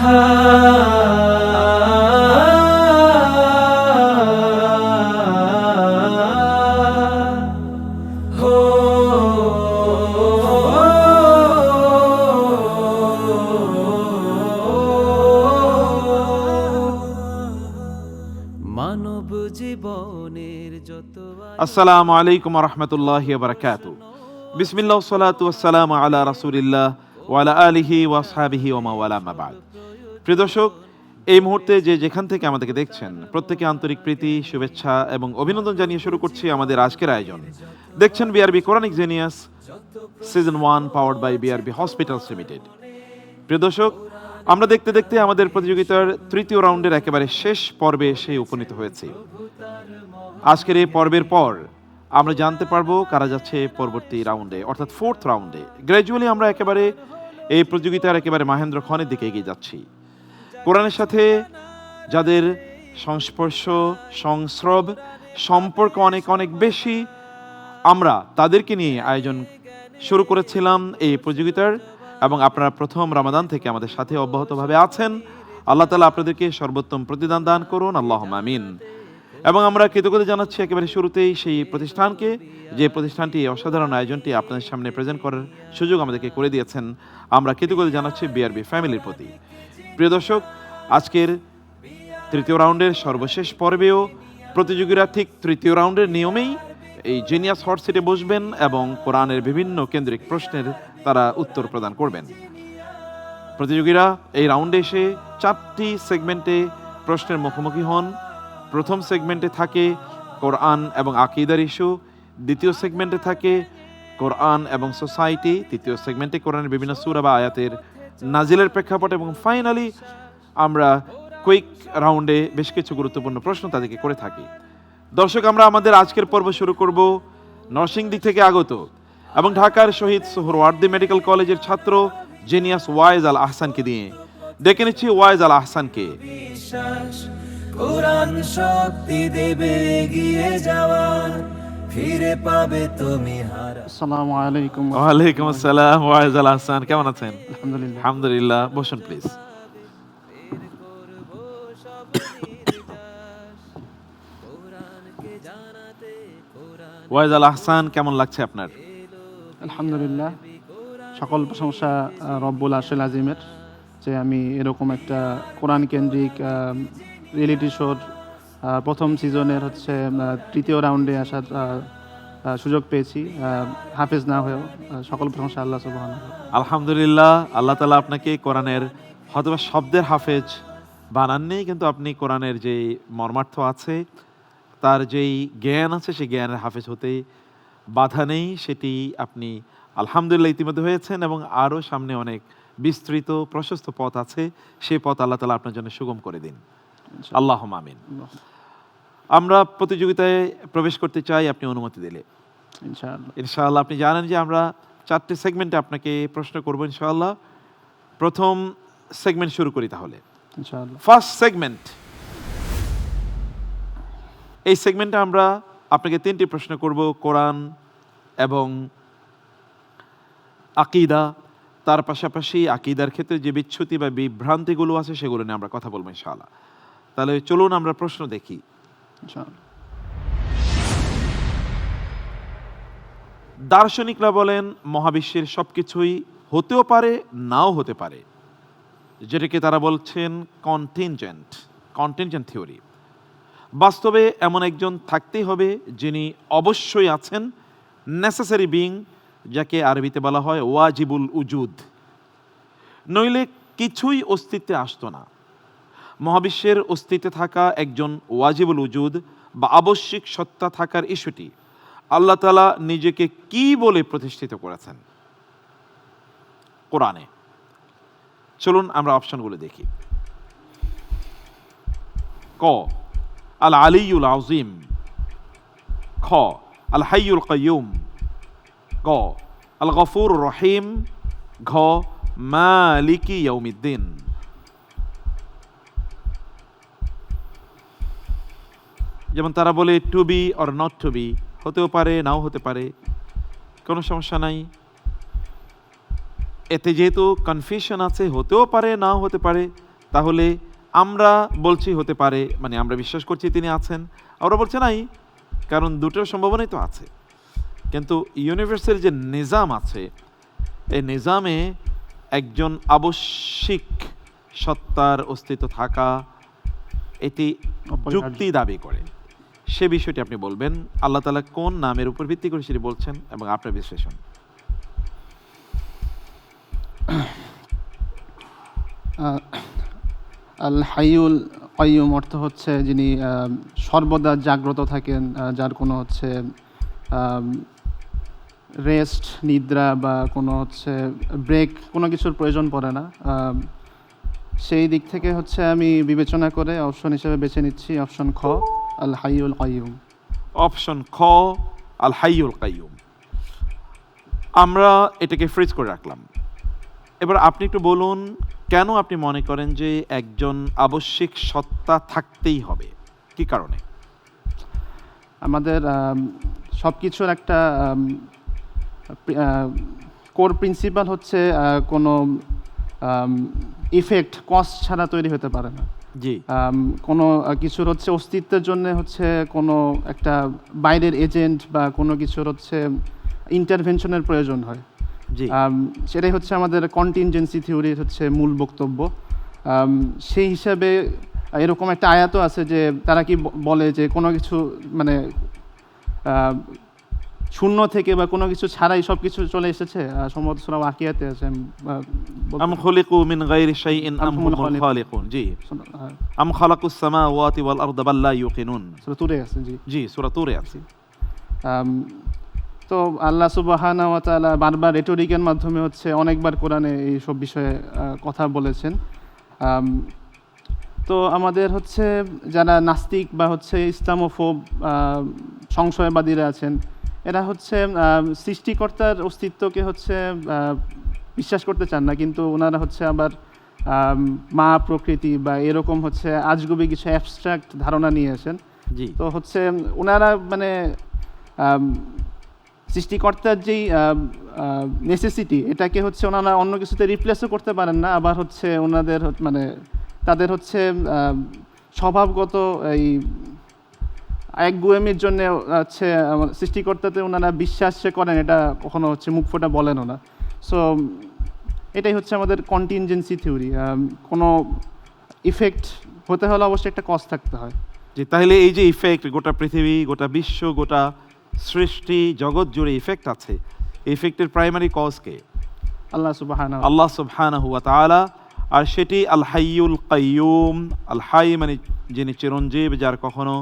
মানব জীবনের যত আসসালামু আলাইকুম ওয়া রাহমাতুল্লাহি ওয়া বারাকাতুহু। বিসমিল্লাহ ওয়াসসালাতু ওয়াসসালামু আলা রাসূলিল্লাহ ওয়া আলা আলিহি ওয়া আসহাবিহি ওয়া মাওয়ালা মা বা'দ। প্রিয় দর্শক, এই মুহূর্তে যেখান থেকে আমাদেরকে দেখছেন প্রত্যেকে আন্তরিক প্রীতি, শুভেচ্ছা এবং অভিনন্দন জানিয়ে শুরু করছি আমাদের আজকের আয়োজন। দেখছেন BRB Quranic genius season 1 powered by BRB hospitals limited. প্রিয় দর্শক, আমরা দেখতে দেখতে আমাদের প্রতিযোগিতার তৃতীয় রাউন্ডের একেবারে শেষ পর্বে এসে উপনীত হয়েছি। আজকের এই পর্বের পর আমরা জানতে পারবো কারা যাচ্ছে পরবর্তী রাউন্ডে, অর্থাৎ ফোর্থ রাউন্ডে। গ্র্যাজুয়ালি আমরা একেবারে এই প্রতিযোগিতার একেবারে মহেন্দ্র ক্ষণের দিকে এগিয়ে যাচ্ছি। কোরআনের সাথে যাদের সংস্পর্শ, সংস্রব, সম্পর্ক অনেক অনেক বেশি, আমরা তাদেরকে নিয়ে আয়োজন শুরু করেছিলাম এই প্রতিযোগিতার, এবং আপনারা প্রথম রমাদান থেকে আমাদের সাথে অব্যাহতভাবে আছেন। আল্লাহ তাআলা আপনাদেরকে সর্বোত্তম প্রতিদান দান করুন, আল্লাহুম্মা আমিন। এবং আমরা কৃতজ্ঞতা জানাচ্ছি একেবারে শুরুতেই সেই প্রতিষ্ঠানকে, যে প্রতিষ্ঠানটি এই অসাধারণ আয়োজনটি আপনাদের সামনে প্রেজেন্ট করার সুযোগ আমাদেরকে করে দিয়েছেন। আমরা কৃতজ্ঞতা জানাচ্ছি বিআরবি ফ্যামিলির প্রতি। প্রিয় দর্শক, আজকের তৃতীয় রাউন্ডের সর্বশেষ পর্বেও প্রতিযোগীরা ঠিক তৃতীয় রাউন্ডের নিয়মেই এই জিনিয়াস হট সিটে বসবেন এবং কোরআনের বিভিন্ন কেন্দ্রিক প্রশ্নের তারা উত্তর প্রদান করবেন। প্রতিযোগীরা এই রাউন্ডে এসে 4টি সেগমেন্টে প্রশ্নের মুখোমুখি হন। প্রথম সেগমেন্টে থাকে কোরআন এবং আকীদার ইস্যু, দ্বিতীয় সেগমেন্টে থাকে কোরআন এবং সোসাইটি, তৃতীয় সেগমেন্টে কোরআনের বিভিন্ন সূরা বা আয়াতের নাজিলের প্রেক্ষাপট, এবং ফাইনালি আমরা কুইক রাউন্ডে বেশ কিছু গুরুত্বপূর্ণ প্রশ্ন তাদেরকে করে থাকি। দর্শক, আমরা আমাদের আজকের পর্ব শুরু করব নরসিংদী থেকে আগত এবং ঢাকার শহীদ সোহরাওয়ার্দী মেডিকেল কলেজের ছাত্র জিনিয়াস ওয়াইজ আল আহসানকে দিয়ে। ডেকে নিচ্ছি ওয়াইজ আল আহসানকে। বিশ্বাস কোরআন শক্তি দেবে এগিয়ে যাওয়ার, ফিরে পাবে তুমি হারা। আসসালামু আলাইকুম। ওয়ালাইকুম আসসালাম। ওয়াইজ আল আহসান, কেমন আছেন? আলহামদুলিল্লাহ। আলহামদুলিল্লাহ। বসুন প্লিজ। ওয়াইজ আল আহসান, কেমন লাগছে আপনার? আলহামদুলিল্লাহ, সকল প্রশংসা রব্বুল আরশেল আজিমের, যে আমি এরকম একটা কোরআন কেন্দ্রিক রিয়েলিটি শোর প্রথম সিজনের তৃতীয় রাউন্ডে আসার সুযোগ পেয়েছি, হাফেজ না হয়েও। সকল প্রশংসা আল্লাহ সুবহানাহু। আলহামদুলিল্লাহ, আল্লাহ তাআলা আপনাকে কোরআনের হয়তোবা শব্দের হাফেজ বানাননি, কিন্তু আপনি কোরআনের যে মর্মার্থ আছে, তার যেই জ্ঞান আছে, সেই জ্ঞানের হাফেজ হতে বাধা নেই, সেটি আপনি আলহামদুলিল্লাহ ইতিমধ্যে হয়েছেন, এবং আরও সামনে অনেক বিস্তৃত প্রশস্ত পথ আছে। সেই পথ আল্লাহ তাআলা আপনার জন্য সুগম করে দিন, আল্লাহুম্মা আমিন। আমরা প্রতিযোগিতায় প্রবেশ করতে চাই, আপনি অনুমতি দিলে। ইনশাআল্লাহ। ইনশাআল্লাহ। আপনি জানেন যে আমরা 4টি সেগমেন্টে আপনাকে প্রশ্ন করব ইনশাআল্লাহ। প্রথম সেগমেন্ট শুরু করি তাহলে। ইনশাআল্লাহ। First segment. এই সেগমেন্টে আমরা আপনাকে 3টি প্রশ্ন করব, কোরআন এবং আকীদা, তার পাশাপাশি আকীদার ক্ষেত্রে যে বিচ্যুতি বা বিভ্রান্তিগুলো আছে সেগুলো নিয়ে আমরা কথা বলবো ইনশাআল্লাহ। তাহলে চলুন আমরা প্রশ্ন দেখি। ইনশাআল্লাহ। দার্শনিকরা বলেন মহাবিশ্বের সবকিছুই হতেও পারে, নাও হতে পারে, যেটাকে তারা বলছেন কন্টিনজেন্ট থিওরি। বাস্তবে এমন একজন থাকতেই হবে যিনি অবশ্যই আছেন, নেসেসারি বিং, যাকে আরবিতে বলা হয় ওয়াজিবুল উজুদ, নইলে কিছুই অস্তিত্বে আসতো না। মহাবিশ্বের অস্তিত্বে থাকা একজন ওয়াজিবুল উজুদ বা আবশ্যিক সত্তা থাকার ইস্যুটি আল্লাহ তাআলা নিজেকে কি বলে প্রতিষ্ঠিত করেছেন কোরআনে। চলুন আমরা অপশনগুলো দেখি। ক আল আলিয়ুল আযীম, খ আল হাইয়ুল কাইয়ুম, গ আল গফুরুর রহিম, ঘ মালিকি ইয়াউমিদ্দিন। যেমন তারা বলে to be or not to be, হতেও পারে নাও হতে পারে, কোনো সমস্যা নাই। এতে যেহেতু কনফিউশন আছে, হতেও পারে নাও হতে পারে, তাহলে আমরা বলছি হতে পারে, মানে আমরা বিশ্বাস করছি তিনি আছেন, ওরা বলছে নাই, কারণ দুটোর সম্ভাবনাই তো আছে। কিন্তু ইউনিভার্সের যে নিজাম আছে, এই নিজামে একজন আবশ্যিক সত্তার অস্তিত্ব থাকা এটি যুক্তি দাবি করে। সে বিষয়টি আপনি বলবেন, আল্লাহ তাআলা কোন নামের উপর ভিত্তি করে সেটি বলছেন এবং আপনার বিশ্লেষণ। আল হাইউল কাইয়ুম অর্থ হচ্ছে যিনি সর্বদা জাগ্রত থাকেন, যার কোনো হচ্ছে রেস্ট, নিদ্রা বা কোনো হচ্ছে ব্রেক, কোনো কিছুর প্রয়োজন পড়ে না। সেই দিক থেকে হচ্ছে আমি বিবেচনা করে অপশন হিসেবে বেছে নিচ্ছি অপশন খ, আল হাইউল কাইয়ুম। অপশন খ, আল হাইয়ুল কাইয়ুম। আমরা এটাকে ফ্রিজ করে রাখলাম। এবার আপনি একটু বলুন, কেন আপনি মনে করেন যে একজন আবশ্যিক সত্তা থাকতেই হবে, কি কারণে? আমাদের সব কিছুর একটা কোর প্রিন্সিপাল হচ্ছে কোনো ইফেক্ট কস্ট ছাড়া তৈরি হতে পারে না। জি, কোনো কিছুর হচ্ছে অস্তিত্বের জন্য হচ্ছে কোনো একটা বাইরের এজেন্ট বা কোনো কিছুর হচ্ছে ইন্টারভেনশনের প্রয়োজন হয়। জি, সেটাই হচ্ছে আমাদের কন্টিনজেন্সি থিওরির হচ্ছে মূল বক্তব্য। সেই হিসাবে এরকম একটা আয়াতও আছে যে তারা কি বলে যে কোনো কিছু মানে শূন্য থেকে বা কোনো কিছু ছাড়াই সব কিছু চলে এসেছে, সম্ভবত সূরা ওয়াকিয়াতে আছে। আম খুলিকু মিন গায়রি শাইইন আম হুমুল খালিকুন। জি, আম খালাকুস সামাওয়াতি ওয়াল আরদা বাল লা ইউকিনুন। সূরা তুরে আছে। জি, জি, সূরা তুরে আছে। তো আল্লাহ সুবহানাহু ওয়া তাআলা বারবার রেটরিকের মাধ্যমে হচ্ছে অনেকবার কোরআনে এই সব বিষয়ে কথা বলেছেন। তো আমাদের হচ্ছে যারা নাস্তিক বা হচ্ছে ইসলামোফোব সংশয়বাদীরা আছেন, এরা হচ্ছে সৃষ্টিকর্তার অস্তিত্বকে হচ্ছে বিশ্বাস করতে চান না, কিন্তু ওনারা হচ্ছে আবার মা প্রকৃতি বা এরকম হচ্ছে আজগুবি কিছু অ্যাবস্ট্রাক্ট ধারণা নিয়ে আসেন। জি, তো হচ্ছে ওনারা মানে সৃষ্টিকর্তার যেই নেসেসিটি, এটাকে হচ্ছে ওনারা অন্য কিছুতে রিপ্লেসও করতে পারেন না। আবার হচ্ছে ওনাদের মানে তাদের হচ্ছে স্বভাবগত এই একগুয়েমির জন্য হচ্ছে সৃষ্টিকর্তাতে ওনারা বিশ্বাস করেন, এটা কখনো হচ্ছে মুখ ফোটা বলেনও না। সো এটাই হচ্ছে আমাদের কন্টিনজেন্সি থিওরি। কোনো ইফেক্ট হতে হলে অবশ্যই একটা কজ থাকতে হয়। জি, তাহলে এই যে ইফেক্ট, গোটা পৃথিবী, গোটা বিশ্ব, গোটা সৃষ্টি জগৎ জুড়ে ইফেক্ট আছে, ইফেক্টের প্রাইমারি কজ কে? আল্লাহ সুবহানাহু আল্লাহ সুবহানাহু ওয়া তাআলা। আর সেটি আল হাইয়ুল কাইয়ুম। আল হাই মানে যিনি চিরঞ্জীব, যার কখনো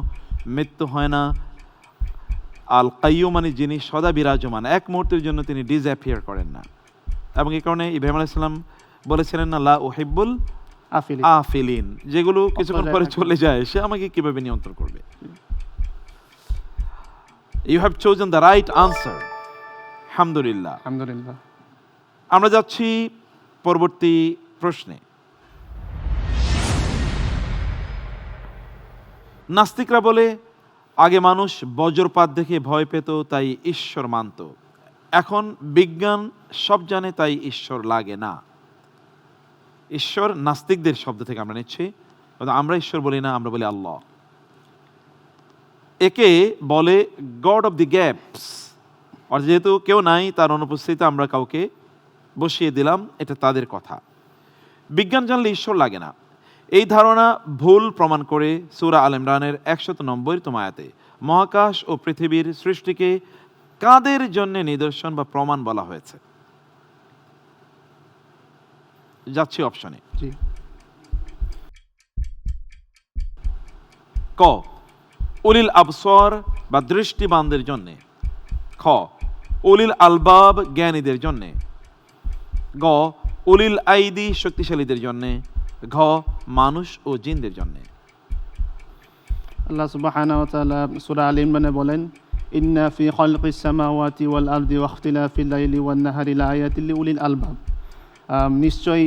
মৃত্যু হয় না। আল কাইয়ুম মানে যিনি সদা বিরাজমান, এক মুহূর্তের জন্য তিনি ডিসঅ্যাপিয়ার করেন না। এবং এই কারণে ইব্রাহিম আলাইহিস সালাম বলেছিলেন না, লা উহিব্বুল আফিলিন, যেগুলো কিছুক্ষণ পরে চলে যায়, সে আমাকে কিভাবে নিয়ন্ত্রণ করবে? You have chosen the right answer. আলহামদুলিল্লাহ। আলহামদুলিল্লাহ। আমরা যাচ্ছি পরবর্তী প্রশ্নে। নাস্তিকরা বলে আগে মানুষ বজ্রপাত দেখে ভয় পেত, তাই ঈশ্বর মানত। এখন বিজ্ঞান সব জানে, তাই ঈশ্বর লাগে না। ঈশ্বর নাস্তিকদের শব্দ থেকে আমরা নিচ্ছি, আমরা ঈশ্বর বলি না, আমরা বলি আল্লাহ। একে বলে গড অফ দি গ্যাপস, আর যেহেতু কেউ নাই, তার অনুপস্থিতিতে আমরা কাউকে বসিয়ে দিলাম, এটা তাদের কথা। বিজ্ঞান জানলে ঈশ্বর লাগে না, এই ধারণা ভুল প্রমাণ করে সূরা আল ইমরানের 190তম আয়াতে মহাকাশ ও পৃথিবীর সৃষ্টিকে কাদের জন্য নিদর্শন বা প্রমাণ বলা হয়েছে? যাচ্ছি অপশনে। জি, ক উলিল আবসর বা দৃষ্টিবানদের জন্যে, খ উলিল আলবাব জ্ঞানীদের জন্যে, গ উলিল আইদি শক্তিশালীদের জন্যে, ঘ মানুষ ও জিনদের জন্যে। আল্লাহ সুবহানাহু ওয়া তাআলা সূরা আল ইমরানে বলেন, ইন্না ফি খালকিস সামাওয়াতি ওয়াল আরদি ওয়া ইখতিলাফিল লাইলি ওয়ান নাহারি লাআয়াতিল লিউলিল আলবাব। নিশ্চয়ই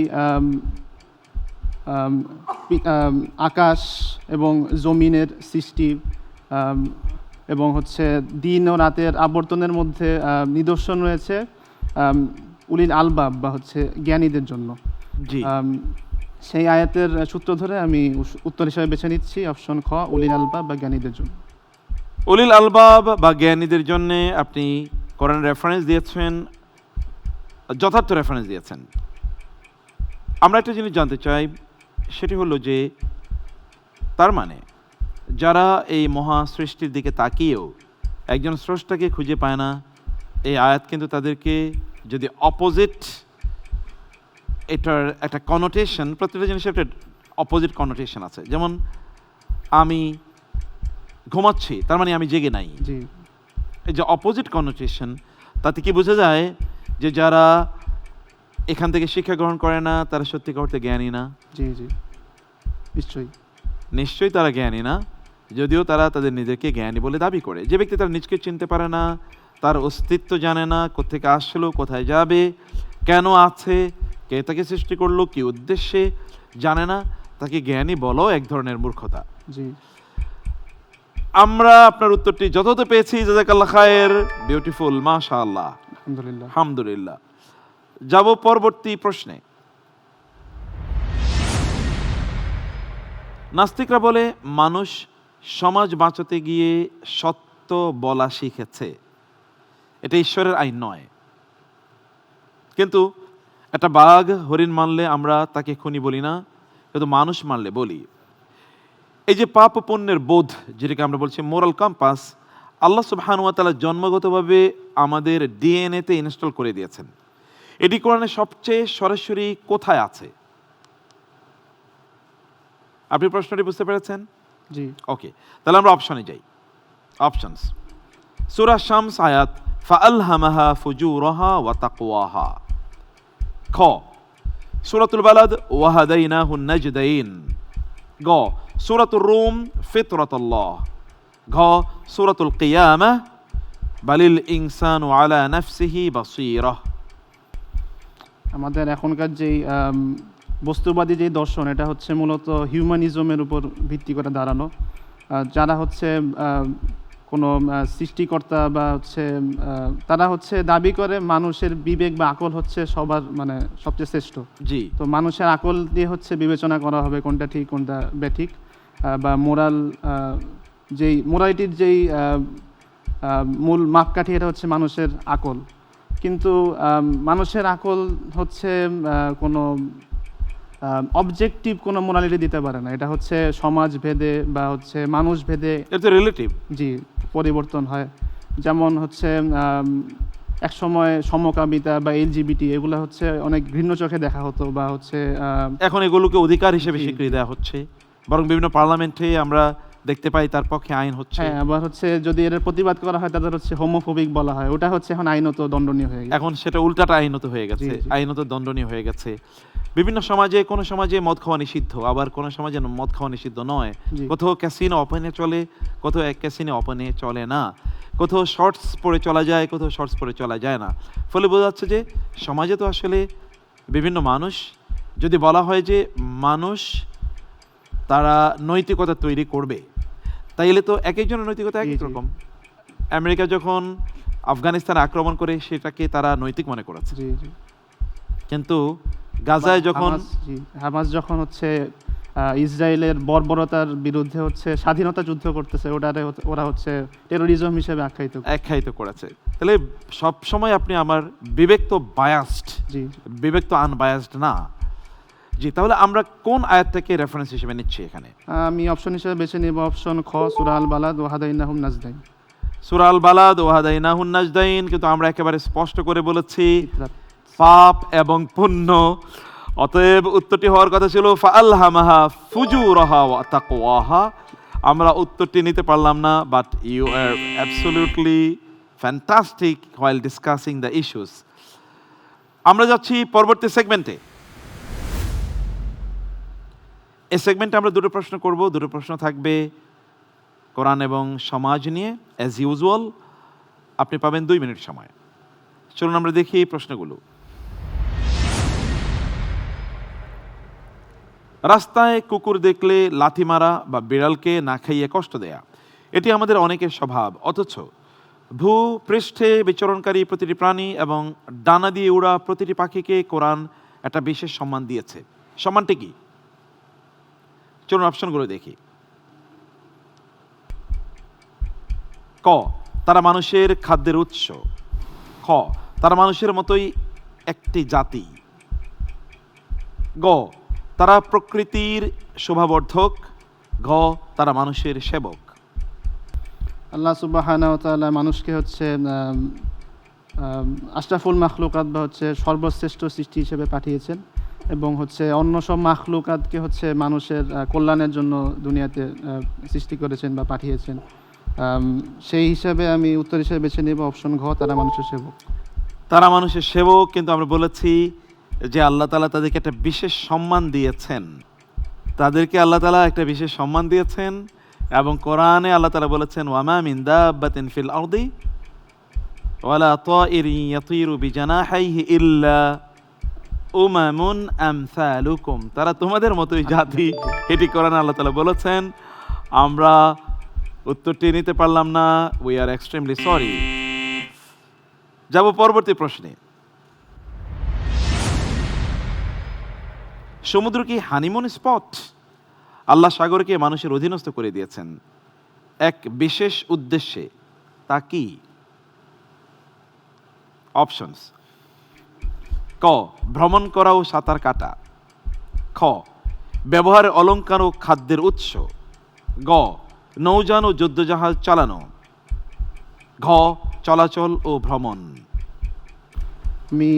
আকাশ এবং জমিনের সৃষ্টি এবং হচ্ছে দিন ও রাতের আবর্তনের মধ্যে নিদর্শন রয়েছে উলিল আলবাব বা হচ্ছে জ্ঞানীদের জন্য। জি, সেই আয়াতের সূত্র ধরে আমি উত্তর হিসেবে বেছে নিচ্ছি অপশন খ, উলিল আলবাব বা জ্ঞানীদের জন্য। উলিল আলবাব বা জ্ঞানীদের জন্য আপনি কোরআন রেফারেন্স দিয়েছেন, যথার্থ রেফারেন্স দিয়েছেন। আমরা একটা জিনিস জানতে চাই, সেটি হলো যে তার মানে যারা এই মহা সৃষ্টির দিকে তাকিয়েও একজন স্রষ্টাকে খুঁজে পায় না, এই আয়াত কিন্তু তাদেরকে যদি অপোজিট, এটার একটা কনোটেশন, প্রত্যেকটা জিনিসের একটা অপোজিট কনোটেশন আছে। যেমন আমি ঘুমাচ্ছি, তার মানে আমি জেগে নাই। জি এই যে অপোজিট কনোটেশন, তাতে কি বোঝা যায় যে যারা এখান থেকে শিক্ষা গ্রহণ করে না তারা সত্যিকার অর্থে জ্ঞানী না? জি জি নিশ্চয়ই। নিশ্চয়ই তারা জ্ঞানী না, যদিও তারা তাদের নিজেকে জ্ঞানী বলে দাবি করে। যে ব্যক্তি তার নিজকে চিনতে পারে না, তার অস্তিত্ব জানে না, কোত্থেকে আসলো, কোথায় যাবে, কেন আছে, কে তাকে সৃষ্টি করলো, কি উদ্দেশ্যে জানে না, তাকে জ্ঞানী বলো এক ধরনের মূর্খতা। জি আমরা আপনার উত্তরটি যথাযথ পেয়েছি, জাযাকাল্লাহ খায়ের, বিউটিফুল, মাশাআল্লাহ, আলহামদুলিল্লাহ। আলহামদুলিল্লাহ। যাব পরবর্তী প্রশ্নে। নাস্তিকরা বলে মানুষ সমাজ বাঁচাতে গিয়ে সত্য বলা শিখেছে, এটা ঈশ্বরের আইন নয়। কিন্তু একটা বাঘ হরিণ মারলে আমরা তাকে খুনি বলি না, কিন্তু মানুষ মারলে বলি। এই যে পাপ পুণ্যের বোধ, যেটাকে আমরা বলছি মোরাল কম্পাস, আল্লাহ সুবহানাহু ওয়া তাআলা জন্মগতভাবে আমাদের ডিএনএতে ইনস্টল করে দিয়েছেন। এটি কোরআনে সবচেয়ে সরাসরি কোথায় আছে? আপনি প্রশ্নটি বুঝতে পেরেছেন? জি ওকে, তাহলে আমরা অপশনে যাই। অপশনস: সূরা শামস আয়াত ফাআলহামাহা ফুজুরাহা ওয়া তাকওয়াহা। খ, সূরাতুল বালাদ ওয়াহাদাইনাহুন নাজদাইন। গ, সূরাতুর রুম ফিতরাতাল্লাহ। ঘ, সূরাতুল কিয়ামাহ বালিল ইনসানু আলা নাফসিহি বাসীরাহ। আমাদের এখনকার যেই বস্তুবাদী যেই দর্শন, এটা হচ্ছে মূলত হিউম্যানিজমের উপর ভিত্তি করে দাঁড়ানো। যারা হচ্ছে কোনো সৃষ্টিকর্তা বা হচ্ছে তারা হচ্ছে দাবি করে মানুষের বিবেক বা আকল হচ্ছে সবার মানে সবচেয়ে শ্রেষ্ঠ। জি, তো মানুষের আকল দিয়ে হচ্ছে বিবেচনা করা হবে কোনটা ঠিক কোনটা বেঠিক, বা মোরাল যেই মোরালিটির যেই মূল মাপকাঠি, এটা হচ্ছে মানুষের আকল। কিন্তু মানুষের আকল হচ্ছে কোনো অবজেক্টিভ কোনো মোরালিটি দিতে পারে না। এটা হচ্ছে সমাজ ভেদে বা হচ্ছে মানুষ ভেদে এটা রিলেটিভ। জি পরিবর্তন হয়। যেমন হচ্ছে এক সময় সমকামিতা বা এলজিবিটি এগুলো হচ্ছে অনেক ঘৃণ্য চোখে দেখা হতো, বা হচ্ছে এখন এগুলোকে অধিকার হিসেবে জি, স্বীকৃতি দেওয়া হচ্ছে, বরং বিভিন্ন পার্লামেন্টে আমরা দেখতে পাই তার পক্ষে আইন হচ্ছে। হ্যাঁ, আবার হচ্ছে যদি এর প্রতিবাদ করা হয় তাদের হচ্ছে হোমোফোবিক বলা হয়, ওটা হচ্ছে এখন আইনত দণ্ডনীয় হয়ে গেছে। এখন সেটা উল্টাটা আইনত হয়ে গেছে, জি, জি। আইনত দণ্ডনীয় হয়ে গেছে। বিভিন্ন সমাজে, কোনো সমাজে মদ খাওয়া নিষিদ্ধ, আবার কোনো সমাজে মদ খাওয়া নিষিদ্ধ নয়। জি। কোথাও ক্যাসিনো ওপেনে চলে, কোথাও এক ক্যাসিনো ওপেনে চলে না, কোথাও শর্টস পরে চলা যায়, কোথাও শর্টস পরে চলা যায় না। ফলে বোঝা যাচ্ছে যে সমাজে তো আসলে বিভিন্ন মানুষ, যদি বলা হয় যে মানুষ তারা নৈতিকতা তৈরি করবে, তাইলে তো এক একজনের নৈতিকতা এক জি, এক জি। রকম। আমেরিকা যখন আফগানিস্তান আক্রমণ করে সেটাকে তারা নৈতিক মনে করেছে, জি জি কিন্তু গাজায় যখন হামাস যখন হচ্ছে ইসরায়েলের বর্বরতার বিরুদ্ধে হচ্ছে স্বাধীনতা যুদ্ধ করতেছে, ওরা হচ্ছে টেরোরিজম হিসেবে আখ্যায়িত করেছে। তাহলে সব সময় আপনি আমার বিবেক তো বায়াসড, জি বিবেক তো আনবায়াসড না। জি, তাহলে আমরা কোন আয়াতটাকে রেফারেন্স হিসেবে নিচ্ছি এখানে? আমি অপশন হিসেবে বেছে নিব অপশন খ, সূরা আল বালাদ ওয়া হাদাইনাহুম নাজদাইন। সূরা আল বালাদ ওয়া হাদাইনাহুন নাজদাইন, কিন্তু আমরা একেবারে স্পষ্ট করে বলেছি ফিতরাত। পাপ এবং পুণ্য। অতএব উত্তরটি হওয়ার কথা ছিল ফাআলহামাহা ফুজুরাহা ওয়া তাকওয়াহা। আমরা উত্তরটি নিতে পারলাম না, but you are absolutely fantastic while discussing the issues. আমরা যাচ্ছি পরবর্তী সেগমেন্টে। এই সেগমেন্টে আমরা দুটো প্রশ্ন করব, দুটো প্রশ্ন থাকবে কোরআন এবং সমাজ নিয়ে অ্যাজ ইউজুয়াল। আপনি পাবেন 2 মিনিট সময়। চলুন আমরা দেখি এই প্রশ্নগুলো। রাস্তায় কুকুর দেখলে লাথি মারা বা বিড়ালকে না খাইয়ে কষ্ট দেয়া, এটি আমাদের অনেকের স্বভাব। অথচ ভূপৃষ্ঠে বিচরণকারী প্রতিটি প্রাণী এবং ডানা দিয়ে উড়া প্রতিটি পাখিকে কোরআন একটা বিশেষ সম্মান দিয়েছে। সম্মানটি কি? চলুন অপশনগুলো দেখি। ক, তারা মানুষের খাদ্যের উৎস। খ, তারা মানুষের মতোই একটি জাতি। গ, তারা প্রকৃতির শোভাবর্ধক। ঘ, তারা মানুষের সেবক। আল্লাহ সুবহানাহু ওয়া তাআলা মানুষকে হচ্ছে আশরাফুল মাখলুকাত বা হচ্ছে সর্বশ্রেষ্ঠ সৃষ্টি হিসেবে পাঠিয়েছেন এবং হচ্ছে অন্য সব মাখলুকাতকে হচ্ছে মানুষের কল্যাণের জন্য দুনিয়াতে সৃষ্টি করেছেন বা পাঠিয়েছেন। সেই হিসাবে আমি উত্তর হিসেবে বেছে নেব অপশন ঘ, তারা মানুষের সেবক। তারা মানুষের সেবক, কিন্তু আমরা বলেছি যে আল্লাহ তাআলা তাদেরকে একটা বিশেষ সম্মান দিয়েছেন। তাদেরকে আল্লাহ তাআলা একটা বিশেষ সম্মান দিয়েছেন এবং কোরআনে আল্লাহ তাআলা বলেছেন ওয়ামা মিন দাব্বাতিন ফিল আরদি ওয়ালা তাইরিন ইয়াতিরু বিজানাহিহি ইল্লা উমামুন আমসালুকুম, তারা তোমাদের মতোই জাতি। এটি কোরআনে আল্লাহ তাআলা বলেছেন। আমরা উত্তরটি নিতে পারলাম না, উই আর এক্সট্রিমলি সরি। যাব পরবর্তী প্রশ্নে। সমুদ্র কি হানিমুন স্পট? আল্লাহ সাগরকে মানুষের অধীনস্থ করে দিয়েছেন এক বিশেষ উদ্দেশ্যে, তা কি? অপশনস: ক, ভ্রমণ করা ও সাঁতার কাটা। খ, ব্যবহারের অলংকার ও খাদ্যের উৎস। গ, নৌযান ও যুদ্ধজাহাজ চালানো। ঘ, চলাচল ও ভ্রমণ। আমি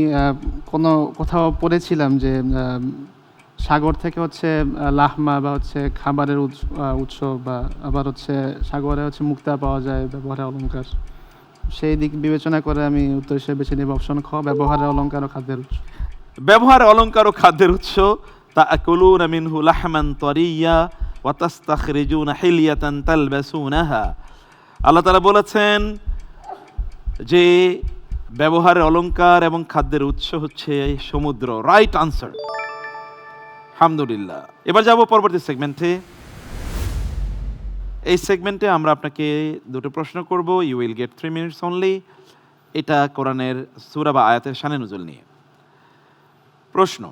কোথাও পড়েছিলাম যে সাগর থেকে হচ্ছে লাহমা বা হচ্ছে খাবারের উৎস বা আবার হচ্ছে সাগরে হচ্ছে মুক্তা পাওয়া যায়, ব্যবহারের অলংকার। সেই দিক বিবেচনা করে আমি উত্তর হিসেবে বেছে নেব অপশন খ, ব্যবহারের অলংকার ও খাদ্যের উৎস। ব্যবহারের অলংকার ও খাদ্যের উৎস। তাআকুলুনা মিনহু লাহমান তারিয়্যা ওয়া তাস্তাখরিজুনা হিলিয়াতান তালবাসুনাহা। আল্লাহ তাআলা বলেছেন যে ব্যবহারের অলংকার এবং খাদ্যের উৎস হচ্ছে সমুদ্র। রাইট আনসার, আলহামদুলিল্লাহ। এবার যাব পরবর্তী সেগমেন্টে। এই সেগমেন্টে আমরা আপনাকে দুটো প্রশ্ন করব। You will get 3 minutes only. এটা কোরআনের সূরা বা আয়াতের শানে নুজুল নিয়ে প্রশ্ন।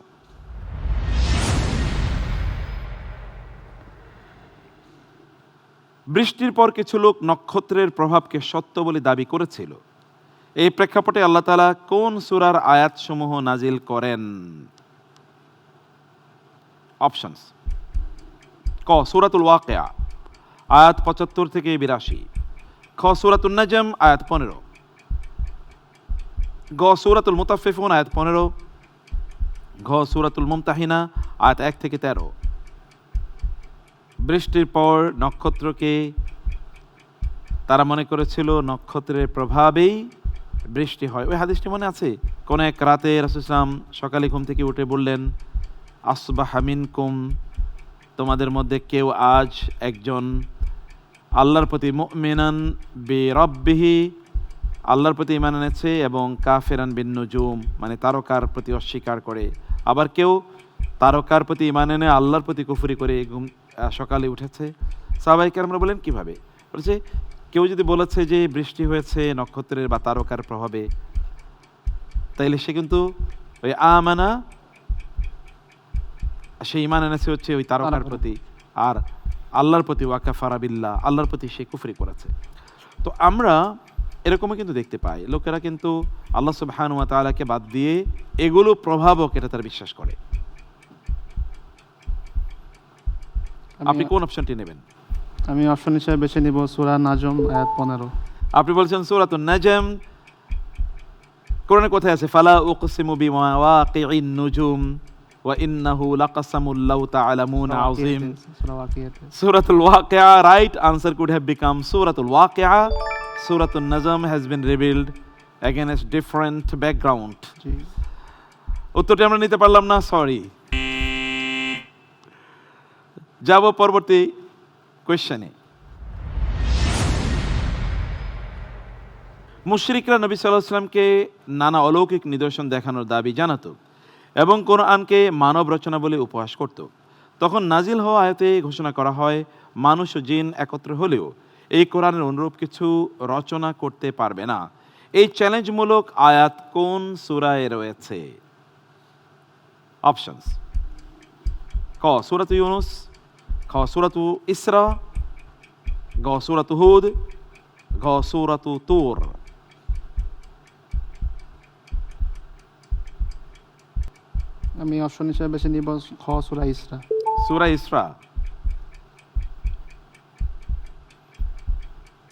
বৃষ্টির পর কিছু লোক নক্ষত্রের প্রভাবকে সত্য বলে দাবি করেছিল। এই প্রেক্ষাপটে আল্লাহ তাআলা কোন সূরার আয়াতসমূহ নাজিল করেন? অপশনস: ক, সূরাতুল ওয়াকিয়া আয়াত 75 থেকে 82। খ, সূরাতুন নাজম আয়াত 15। গ, সূরাতুল মুতাফফিফুন আয়াত 15। ঘ, সূরাতুল মুমতাহিনা আয়াত 1 থেকে 13। বৃষ্টির পর নক্ষত্রকে তারা মনে করেছিল নক্ষত্রের প্রভাবেই বৃষ্টি হয়। ওই হাদিসটি মনে আছে? কোন এক রাতে রাসূল সাল্লাল্লাহু আলাইহি ওয়াসাল্লাম সকালে ঘুম থেকে উঠে বললেন, আসবাহা মিনকুম, তোমাদের মধ্যে কেউ আজ একজন আল্লাহর প্রতি মুমিনান বিরাব্বিহি, আল্লাহর প্রতি ঈমান এনেছে, এবং কাফিরান বিন নুজুম, মানে তারকার প্রতি অস্বীকার করে। আবার কেউ তারকার প্রতি ঈমান এনে আল্লাহর প্রতি কুফরি করে সকালে উঠেছে। সাহাবায়ে কেরামরা বলেন কিভাবে? বলছে কেউ যদি বলেছে যে বৃষ্টি হয়েছে নক্ষত্রের বা তারকার প্রভাবে, তাইলে সে কিন্তু ওই আমানা, সে ঈমান এনেছে হচ্ছে ওই তারকার প্রতি, আর আল্লাহর প্রতি ওয়াকাফারা বিল্লাহ, আল্লাহর প্রতি সে কুফরি করেছে। তো আমরা এরকমও কিন্তু দেখতে পাই, লোকেরা কিন্তু আল্লাহ সুবহানাহু ওয়া তাআলাকে বাদ দিয়ে এগুলো প্রভাবক এটা তারা বিশ্বাস করে। আপনি কোন অপশনটি নেবেন? আমি অপশন হিসেবে বেছে নিব সূরা নাজম আয়াত 15। আপনি বলছেন সূরাতুন নাজম। কোরআনে কোথায় আছে? ফালা উকসিমু বিমাওয়াকিইন নুজুম ওয়া ইন্নাহু লাকাসামুল লাউ তাআলামুনা আযীম। সূরাতুল ওয়াকিয়া। Right answer could have become সূরাতুল ওয়াকিয়া। সূরাতুন নাজম has been revealed against different background. উত্তরটি আমরা নিতে পারলাম না, সরি। যাব পরবর্তী কোয়েশ্চেনে। মুশরিকরা নবী সাল্লাল্লাহু আলাইহি ওয়াসাল্লামকে নানা অলৌকিক নিদর্শন দেখানোর দাবি জানাতো এবং কোরআনকে মানব রচনা বলে উপহাস করত। তখন নাজিল হওয়া আয়াতে ঘোষণা করা হয়, মানুষ ও জিন একত্র হলেও এই কোরআনের অনুরূপ কিছু রচনা করতে পারবে না। এই চ্যালেঞ্জমূলক আয়াত কোন সূরায় রয়েছে? অপশনস: ক, সূরাতুল ইউনূস। খ, সূরাতু ইসরা, গ সূরাতু হুদ, ঘ সূরাতু তুর। আমি অপশন হিসেবে বেছে নিব খ সূরা ইসরা। সূরা ইসরা।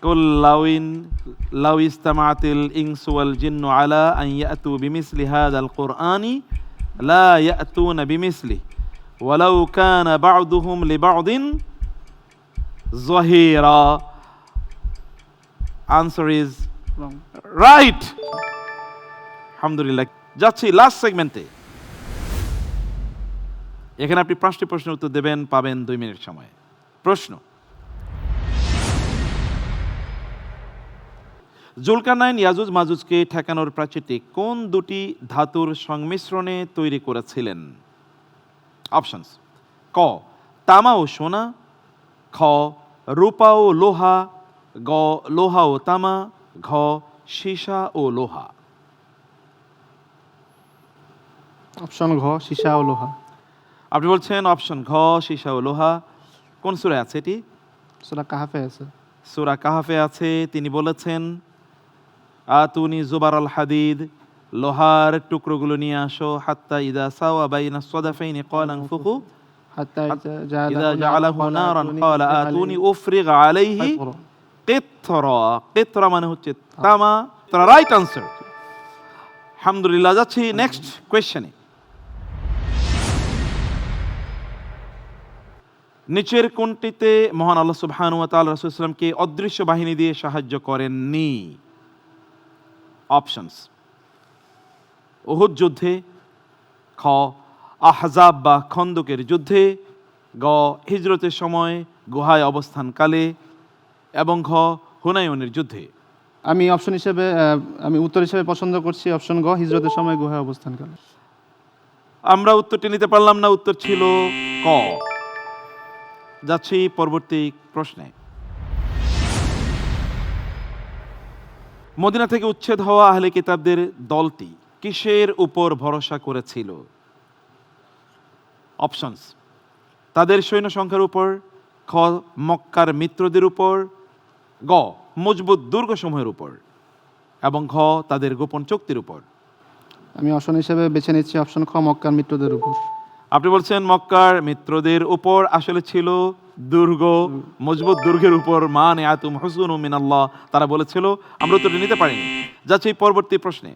কুল লাউ ইসতামাআতিল ইনসু ওয়াল জিন্নু আলা আন ইয়াতু বিমিসলি হাযাল কুরআনি লা ইয়াতুনা বিমিসলিহি ওয়ালাউ কানা বা'দুহুম লিবা'দিন যাহিরা। Answer is wrong. রাইট। আলহামদুলিল্লাহ। যাচ্ছি লাস্ট সেগমেন্টে। এখানে আপনি 5টি প্রশ্নের উত্তর দেবেন, পাবেন 2 মিনিট সময়। প্রশ্ন: জুলকারনাইন ইয়াজুজ মাজুজকে ঠেকানোর প্রাচীরটি কোন দুটি ধাতুর সংমিশ্রণে তৈরি করেছিলেন? অপশনস: ক তামা ও সোনা, খ রূপা ও লোহা, গ লোহা ও তামা, ঘ সীসা ও লোহা। অপশন ঘ সীসা ও লোহা। আপনি বলছেন অপশন ঘ সীসা ও লোহা। কোন সূরায় আছে এটি? সূরা কাহাফে আছে। সূরা কাহাফে আছে। তিনি বলেছেন আতুনি জুবার আল হাদিদ, লোহার টুকরোগুলো নিয়ে আসো, হাত্তা ইদা সাওয়া বাইনা সাদাফাইনি ক্বালা আনফুকু হাত্তা ইদা জাআলাহু নারান ক্বালা আতুনি উফরিগ আলাইহি কিতরা। কিতরা মানে হচ্ছে তামা। Right answer. আলহামদুলিল্লাহ। যাচ্ছি নেক্সট কোয়েশ্চেনে। নিচের কোনটিতে মহান আল্লাহ সুবহানাহু ওয়া তাআলা রাসূল সাল্লাল্লাহু আলাইহি ওয়াসাল্লামকে অদৃশ্য বাহিনী দিয়ে সাহায্য করেননি? অপশনস: উহুদ যুদ্ধে, খ আহজাব বা খন্দকের যুদ্ধে, গ হিজরতের সময় গুহায় অবস্থানকালে, এবং ঘ হুনায়নের যুদ্ধে। আমি অপশন হিসেবে আমি উত্তর হিসেবে পছন্দ করছি অপশন গ হিজরতের সময় গুহায় অবস্থানকালে। আমরা উত্তরটি নিতে পারলাম না, উত্তর ছিল ক। যাচ্ছি পরবর্তী প্রশ্নে। মদিনা থেকে উচ্ছেদ হওয়া আহলে কিতাবদের দলটি কিসের উপর ভরসা করেছিল? অপশনস: তাদের সৈন্য সংখ্যার উপর, খ মক্কার মিত্রদের উপর, গ মজবুত দুর্গসমূহের উপর, এবং ঘ তাদের গোপন চুক্তির উপর। আমি অপশন হিসেবে বেছে নিচ্ছি অপশন খ মক্কার মিত্রদের উপর। আপনি বলছেন মক্কার মিত্রদের উপর। আসলে ছিল দুর্গ, মজবুত দুর্গের উপর। মানে আতুম হুসুনু মিনাল্লাহ, তারা বলেছিল। আমরা উত্তরটি নিতে পারিনি। যাচ্ছি পরবর্তী প্রশ্নে।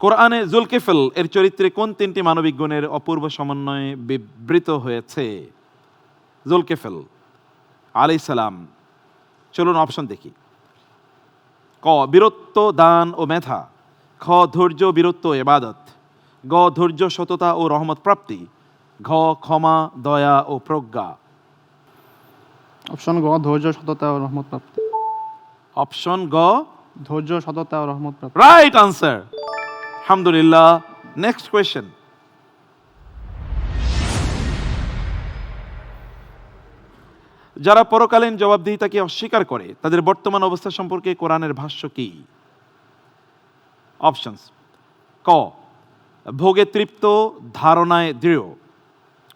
কোরআনে জুলকিফল এর চরিত্রে কোন 3টি মানবিক গুণের অপূর্ব সমন্বয়ে বিবৃত হয়েছে? জুলকিফল আলাইহিস সালাম। চলুন অপশন দেখি। ক বীরত্ব, দান ও মেধা, খ ধৈর্য, বীরত্ব ও ইবাদত, গ ধৈর্য, সততা ও রহমত প্রাপ্তি, ঘ ক্ষমা, দয়া ও প্রজ্ঞা। অপশন গ ধৈর্য, সততা ও রহমত প্রাপ্তি। অপশন গ ধৈর্য, সততা ও রহমত প্রাপ্তি। Right answer. আলহামদুলিল্লাহ। Next question. যারা পরকালীন জবাবদিহিতাকে অস্বীকার করে তাদের বর্তমান অবস্থা সম্পর্কে কোরআনের ভাষ্য কি? অপশনস: ক ভোগে তৃপ্ত, ধারণায় দৃঢ়,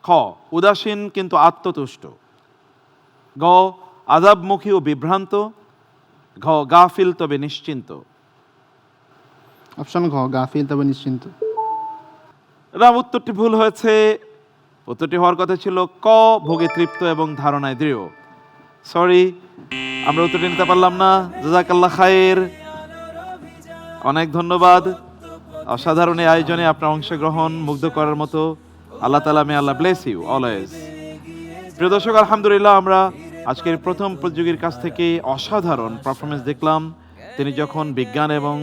খ উদাসীন কিন্তু আত্মতুষ্ট, গ আযাবমুখী ও বিভ্রান্ত, ঘ গাফিল তবে নিশ্চিন্ত। অপশন ঘ গাফিল তবে নিশ্চিন্ত। উত্তরটি ভুল হয়েছে। উত্তরটি হওয়ার কথা ছিল ক ভোগে তৃপ্ত এবং ধারণায় দৃঢ়। সরি, আমরা উত্তরটি নিতে পারলাম না। জাযাকাল্লাহ খায়ের। অনেক ধন্যবাদ। অসাধারণ এই আয়োজনে আপনার অংশগ্রহণ মুগ্ধ করার মতো। আল্লাহ তাআলা মে আল্লাহ ব্লেস ইউ অলওয়েজ। প্রিয় দর্শক, আলহামদুলিল্লাহ আমরা আজকের প্রথম প্রতিযোগীর কাছ থেকে অসাধারণ পারফরমেন্স দেখলাম। তিনি যখন বিজ্ঞান এবং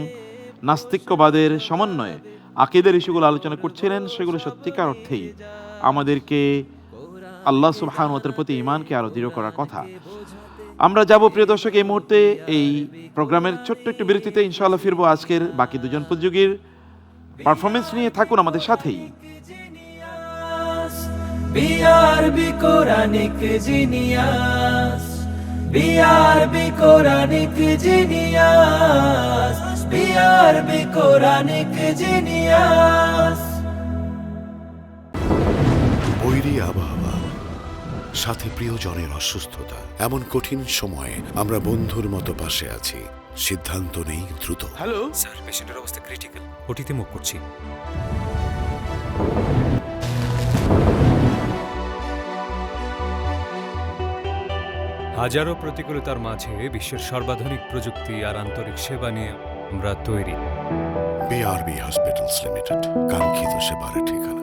নাস্তিক্যবাদের সমন্বয়ে আকীদার ইস্যুগুলো আলোচনা করছিলেন, সেগুলো সত্যিকার অর্থেই আমাদেরকে আল্লাহ সুবহানাহু ওয়া তাআলার প্রতি ঈমানকে আরো দৃঢ় করার কথা। আমরা যাব প্রিয় দর্শক এই মুহূর্তে এই প্রোগ্রামের ছোট্ট একটু বিরতিতে। ইনশাআল্লাহ ফিরবো আজকের বাকি দুজন প্রতিযোগীর পারফরমেন্স নিয়ে। থাকুন আমাদের সাথেই। BRB Quranic genius, BRB Quranic genius, BRB Quranic genius. বৈরী আবহাওয়া, সাথে প্রিয়জনের অসুস্থতা, এমন কঠিন সময়ে আমরা বন্ধুর মতো পাশে আছি। সিদ্ধান্ত নেই দ্রুত। হ্যালো স্যার, পেশেন্টের অবস্থা ক্রিটিক্যাল, ওটিতে মুভ করছি। হাজারো প্রতিকূলতার মাঝে বিশ্বের সর্বাধুনিক প্রযুক্তি আর আন্তরিক সেবা নিয়ে আমরা তৈরি। বিআরবি হসপিটালস লিমিটেড, কাঙ্ক্ষিত সেবার ঠিকানা।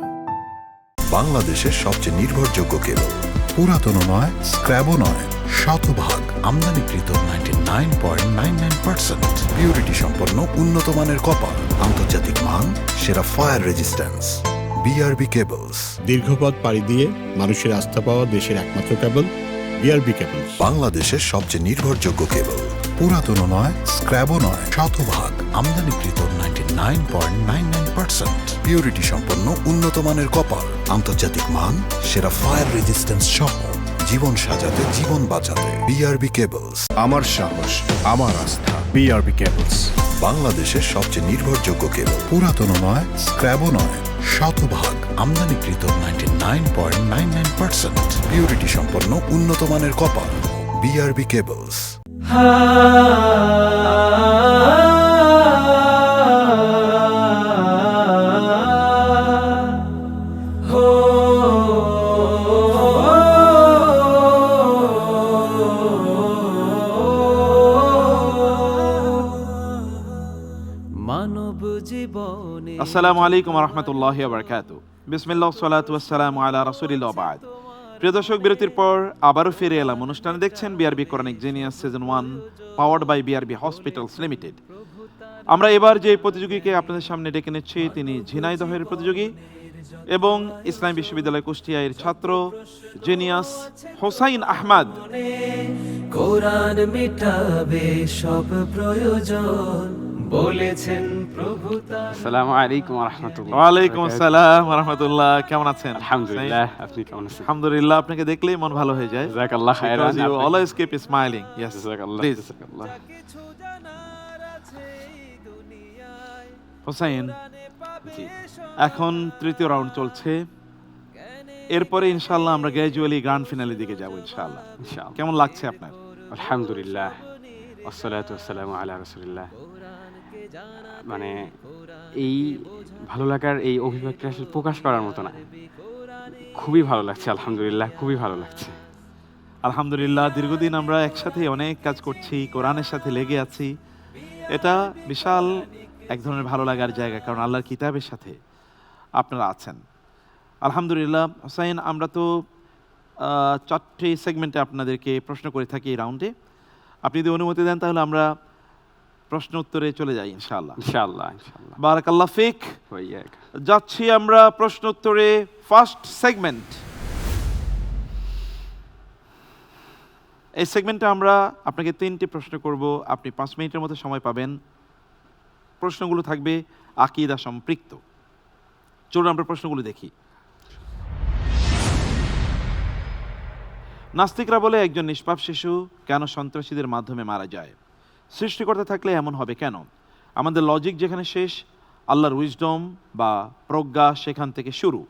বাংলাদেশের সবচেয়ে নির্ভরযোগ্য কেবল, পুরাতন নয়, স্ক্র্যাবও নয়, শতভাগ আমদানিকৃত 99.99% পিউরিটি সম্পন্ন উন্নত মানের কপার, আন্তর্জাতিক মান, সেরা ফায়ার রেজিস্ট্যান্স। BRB cables. দীর্ঘপথ পাড়ি দিয়ে মানুষের আস্থা পাওয়া দেশের একমাত্র কেবল বিআরবি কেবল। বাংলাদেশের সবচেয়ে নির্ভরযোগ্য কেবল, পুরাতন নয়, স্ক্র্যাবও নয়, শতভাগ আমদানিকৃত 99.99% পিউরিটি সম্পন্ন উন্নত মানের কপার, আন্তর্জাতিক মান, সেরা ফায়ার রেজিস্ট্যান্স সহ জীবন সাজাতে, জীবন বাঁচাতে। BRB cables. আমার সাহস, আমার আস্থা, বিআরবি কেবলস। বাংলাদেশের সবচেয়ে নির্ভরযোগ্য কেবল, পুরাতন নয়, স্ক্র্যাবও নয়, শতভাগ আমদানিকৃত 99.99% পিউরিটি সম্পন্ন উন্নত মানের কপার। BRB cables. মানব জীবনে আসসালামু আলাইকুম রহমতুল্লাহি ওয়া বারাকাতুহু। বিসমিল্লাহ সালাতু ওয়াসসালামু আলা রাসূলিল্লাহ বাদ। প্রিয় দর্শক, বিরতির পর আবারও ফিরে এলাম। অনুষ্ঠানে দেখছেন BRB Quranic genius season 1, powered by BRB hospitals limited. আমরা এবার যে প্রতিযোগীকে আপনাদের সামনে ডেকে নিচ্ছি, তিনি ঝিনাইদহের প্রতিযোগী এবং ইসলামী বিশ্ববিদ্যালয় কুষ্টিয়ার ছাত্র জিনিয়াস হোসাইন আহমদ। কোরআন মিটাবে সব প্রয়োজন বলেছেন প্রভু তার। আসসালামু আলাইকুম ওয়া রাহমাতুল্লাহ। ওয়ালাইকুম আসসালাম ওয়া রাহমাতুল্লাহ। কেমন আছেন? আলহামদুলিল্লাহ, আপনি কেমন আছেন? আলহামদুলিল্লাহ, আপনাকে দেখলেই মন ভালো হয়ে যায়। জাযাকাল্লাহ খাইরান। Because you always keep smiling. Yes, জাযাকাল্লাহ, please. জাযাকাল্লাহ। Hossain, এখন তৃতীয় রাউন্ড চলছে, এরপরে ইনশাআল্লাহ আমরা গ্র্যাজুয়ালি গ্র্যান্ড ফিনালের দিকে যাব ইনশাআল্লাহ। ইনশাআল্লাহ। কেমন লাগছে আপনার? আলহামদুলিল্লাহ, ওয়াসসালাতু ওয়াসসালামু আলা রাসূলিল্লাহ। মানে এই ভালো লাগার এই অভিব্যক্তি আসলে প্রকাশ করার মতো না। খুবই ভালো লাগছে, আলহামদুলিল্লাহ, খুবই ভালো লাগছে। আলহামদুলিল্লাহ, দীর্ঘদিন আমরা একসাথে অনেক কাজ করছি, কোরআনের সাথে লেগে আছি। এটা বিশাল এক ধরনের ভালো লাগার জায়গা, কারণ আল্লাহর কিতাবের সাথে আপনারা আছেন। আলহামদুলিল্লাহ। হোসাইন, আমরা তো 4টি সেগমেন্টে আপনাদেরকে প্রশ্ন করে থাকি এই রাউন্ডে। আপনি যদি অনুমতি দেন তাহলে আমরা প্রশ্ন উত্তরে চলে যাই ইনশাআল্লাহ। ইনশাআল্লাহ, ইনশাআল্লাহ। বারাকাল্লাহ ফিক। ওয়াইয়াক। যাচ্ছি আমরা প্রশ্ন উত্তরে। First segment. এই সেগমেন্টে আমরা আপনাকে 3টি প্রশ্ন করব। আপনি 5 মিনিটের মতো সময় পাবেন। প্রশ্নগুলো থাকবে আকীদা সম্পৃক্ত। চলুন আমরা প্রশ্নগুলো দেখি। নাস্তিকরা বলে একজন নিষ্পাপ শিশু কেন সন্ত্রাসীদের মাধ্যমে মারা যায়? সৃষ্টিকর্তা থাকলে এমন হবে কেন? আমাদের লজিক যেখানে শেষ, আল্লাহর উইজডম বা প্রজ্ঞা সেখান থেকে শুরু।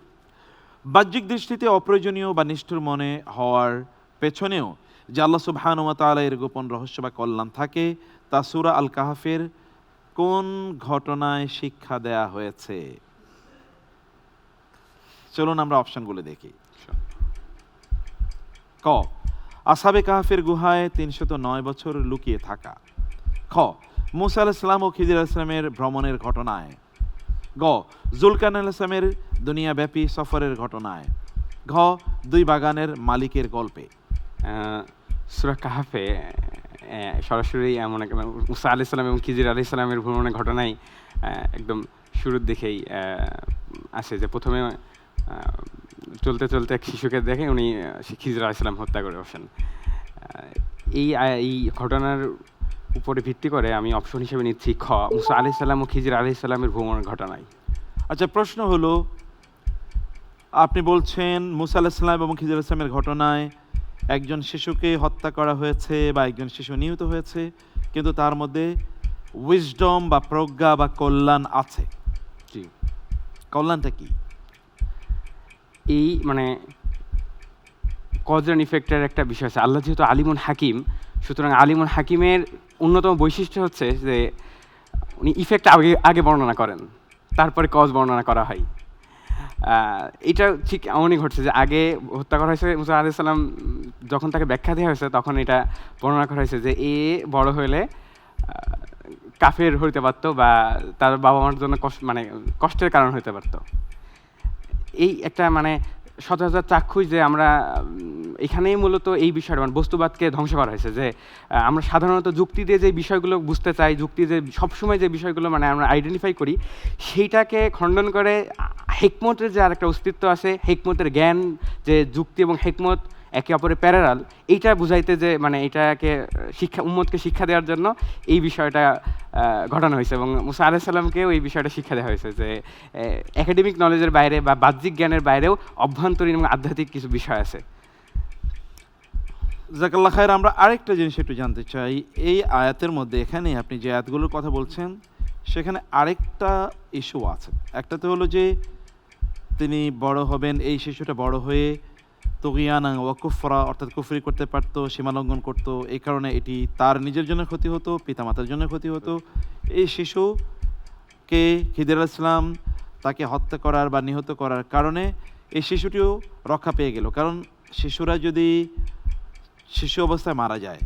বাহ্যিক দৃষ্টিতে অপ্রয়োজনীয় বা নিষ্ঠুর মনে হওয়ার পেছনেও যে আল্লাহ সুবহানাহু ওয়া তাআলা এর গোপন রহস্য বা কল্যাণ থাকে, তা সূরা আল কাহফের কোন ঘটনায় শিক্ষা দেয়া হয়েছে? চলুন আমরা অপশনগুলো দেখি। ক, আসহাবে কাহফের গুহায় 309 বছর লুকিয়ে থাকা। খ, মূসা আলাইহিস সালাম ও খিজির আলাইহিস সালামের ভ্রমণের ঘটনায়। গ, জুলকারনাইন আলাইহিস সালামের দুনিয়াব্যাপী সফরের ঘটনায়। ঘ, 2 বাগানের মালিকের গল্পে। সূরা কাহফে সরাসরি এমন এক মূসা আলাইহিস সালাম এবং খিজির আলাইহিস সালামের ভ্রমণের ঘটনাই একদম শুরুর দিকেই আসে, যে প্রথমে চলতে চলতে এক শিশুকে দেখে উনি খিজির আলাইহিস সালাম হত্যা করে বসেন। এই ঘটনার উপরে ভিত্তি করে আমি অপশন হিসেবে নিচ্ছি খ, মূসা আলাইহিস সালাম ও খিজির আলাইহিস সালামের ভ্রমণের ঘটনায়। আচ্ছা, প্রশ্ন হলো, আপনি বলছেন মূসা আলাইহিস সালাম এবং খিজির আলাইহিস সালামের ঘটনায় একজন শিশুকে হত্যা করা হয়েছে বা একজন শিশু নিহত হয়েছে, কিন্তু তার মধ্যে উইজডম বা প্রজ্ঞা বা কল্যাণ আছে। জি, কল্যাণটা কি? এই মানে কজ অ্যান্ড ইফেক্টের একটা বিষয় আছে। আল্লাহ যেহেতু আলিমুন হাকিম, সুতরাং আলিমুন হাকিমের অন্যতম বৈশিষ্ট্য হচ্ছে যে উনি ইফেক্ট আগে আগে বর্ণনা করেন, তারপরে কজ বর্ণনা করা হয়। এটা ঠিক এমনই ঘটছে যে আগে হত্যা করা হয়েছে মুসা আলাইহিস সালাম, যখন তাকে ব্যাখ্যা দেওয়া হয়েছে তখন এটা বর্ণনা করা হয়েছে যে এ বড় হলে কাফের হইতে পারতো বা তার বাবা মার জন্য মানে কষ্টের কারণ হইতে পারতো। এই একটা মানে সচরাচর চাক্ষুষ যে আমরা এখানেই মূলত এই বিষয়টা মানে বস্তুবাদকে ধ্বংস করা হয়েছে, যে আমরা সাধারণত যুক্তি দিয়ে যে বিষয়গুলো বুঝতে চাই, যুক্তি যে সবসময় যে বিষয়গুলো মানে আমরা আইডেন্টিফাই করি, সেইটাকে খণ্ডন করে হেকমতের যে আর একটা অস্তিত্ব আছে, হেকমতের জ্ঞান, যে যুক্তি এবং হেকমত একে অপরের প্যারালাল, এইটা বুঝাইতে যে মানে এটাকে উম্মতকে শিক্ষা দেওয়ার জন্য এই বিষয়টা ঘটানো হয়েছে। এবং মুসা আলাইহিস সালামকেও এই বিষয়টা শিক্ষা দেওয়া হয়েছে যে একাডেমিক নলেজের বাইরে বা বাহ্যিক জ্ঞানের বাইরেও অভ্যন্তরীণ এবং আধ্যাত্মিক কিছু বিষয় আছে। জাকাল্লাহ খায়ের, আমরা আরেকটা জিনিস একটু জানতে চাই। এই আয়াতের মধ্যে এখানে আপনি যে আয়াতগুলোর কথা বলছেন সেখানে আরেকটা ইস্যু আছে। একটা তো হলো যে তিনি বড় হবেন, এই শিশুটা বড় হয়ে তুগিয়ানা ওয়া কুফরা, অর্থাৎ কুফরি করতে পারতো, সীমালঙ্ঘন করতো, এই কারণে এটি তার নিজের জন্য ক্ষতি হতো, পিতামাতার জন্য ক্ষতি হতো। এই শিশুকে খিদির আলাইহিস সালাম তাকে হত্যা করার বা নিহত করার কারণে এই শিশুটিও রক্ষা পেয়ে গেল। কারণ শিশুরা যদি শিশু অবস্থায় মারা যায়,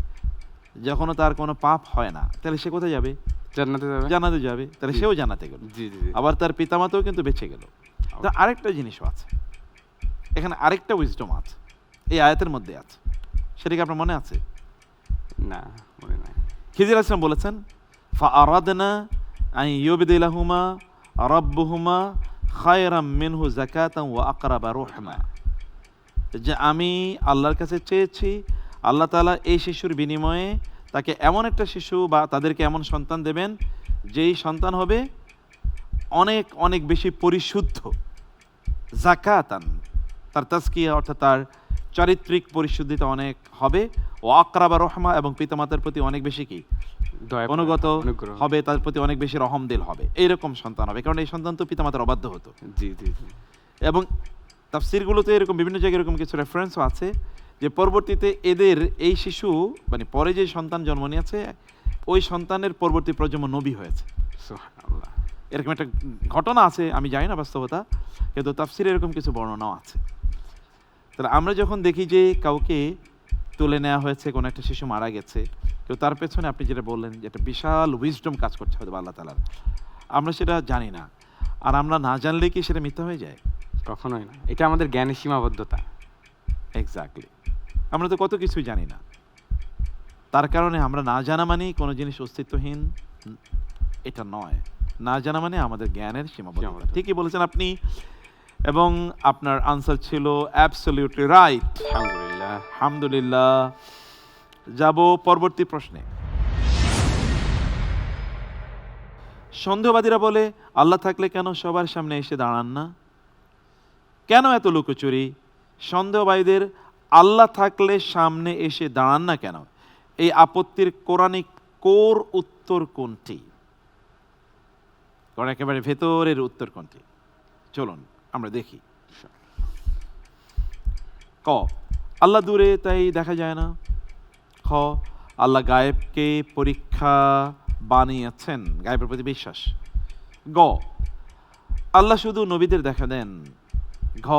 যখনও তার কোনো পাপ হয় না, তাহলে সে কোথায় যাবে? জান্নাতে যাবে। জান্নাতে যাবে, তাহলে সেও জান্নাতে গেল। জি জি জি। আবার তার পিতামাতাও কিন্তু বেঁচে গেল। তো আরেকটা জিনিসও আছে এখানে, আরেকটা উইজডম আছে এই আয়াতের মধ্যে আছে, সেটা কি আপনার মনে আছে? না, মনে নাই। খিজির আলাইহিস সালাম বলেছেন, ফাআরাদনা আন ইউবদিলাহুমা রাব্বুহুমা খায়রাম মিনহু যাকাতান ওয়া আকরাবা রুহমা, যে আমি আল্লাহর কাছে চেয়েছি আল্লাহ তাআলা এই শিশুর বিনিময়ে তাকে এমন একটা শিশু বা তাদেরকে এমন সন্তান দেবেন যেই সন্তান হবে অনেক অনেক বেশি পরিশুদ্ধ, যাকাতান, তার তাজকিয়া অর্থাৎ তার চারিত্রিক পরিশুদ্ধিতা অনেক হবে, ও আকরাবা রহমা, এবং পিতামাতার প্রতি অনেক বেশি কি অনুগত হবে, তার প্রতি অনেক বেশি রহমদিল হবে, এইরকম সন্তান হবে। কারণ এই সন্তান তো পিতামাতার অবাধ্য হতো। জি জি জি। এবং তাফসিরগুলোতে এরকম বিভিন্ন জায়গায় এরকম কিছু রেফারেন্সও আছে যে পরবর্তীতে এদের এই শিশু মানে পরে যে সন্তান জন্ম নিয়েছে ওই সন্তানের পরবর্তী প্রজন্ম নবী হয়েছে। সুবহানাল্লাহ। এরকম একটা ঘটনা আছে, আমি জানি না বাস্তবতা, কিন্তু তাফসিরে এরকম কিছু বর্ণনাও আছে। তাহলে আমরা যখন দেখি যে কাউকে তুলে নেওয়া হয়েছে, কোনো একটা শিশু মারা গেছে, কেউ তার পেছনে আপনি যেটা বললেন যে একটা বিশাল উইজডম কাজ করছে হয়তো আল্লাহ তাআলার, আমরা সেটা জানি না। আর আমরা না জানলে কি সেটা মিথ্যা হয়ে যায়? কখনোই না, এটা আমাদের জ্ঞানের সীমাবদ্ধতা। এক্স্যাক্টলি, আমরা তো কত কিছুই জানি না, তার কারণে আমরা না জানা মানেই কোনো জিনিস অস্তিত্বহীন এটা নয়, না জানা মানে আমাদের জ্ঞানের সীমাবদ্ধতা। ঠিকই বলেছেন আপনি, এবং আপনার আনসার ছিল অ্যাবসলিউটলি রাইট। আলহামদুলিল্লাহ। আলহামদুলিল্লাহ। যাব পরবর্তী প্রশ্নে। সন্দেহবাদীরা বলে আল্লাহ থাকলে কেন সবার সামনে এসে দাঁড়ান না? কেন এত লুকোচুরি? সন্দেহবাদীদের আল্লাহ থাকলে সামনে এসে দাঁড়ান না কেন, এই আপত্তির কোরআনিক কোর উত্তর কোনটি? কারণ একেবারে ভেতরের উত্তর কোনটি? চলুন আমরা দেখি। ক, আল্লাহ দূরে তাই দেখা যায় না। খ, আল্লাহ গায়েবকে পরীক্ষা বানিয়েছেন, গায়েবের প্রতি বিশ্বাস। গ, আল্লাহ শুধু নবীদের দেখা দেন। ঘ,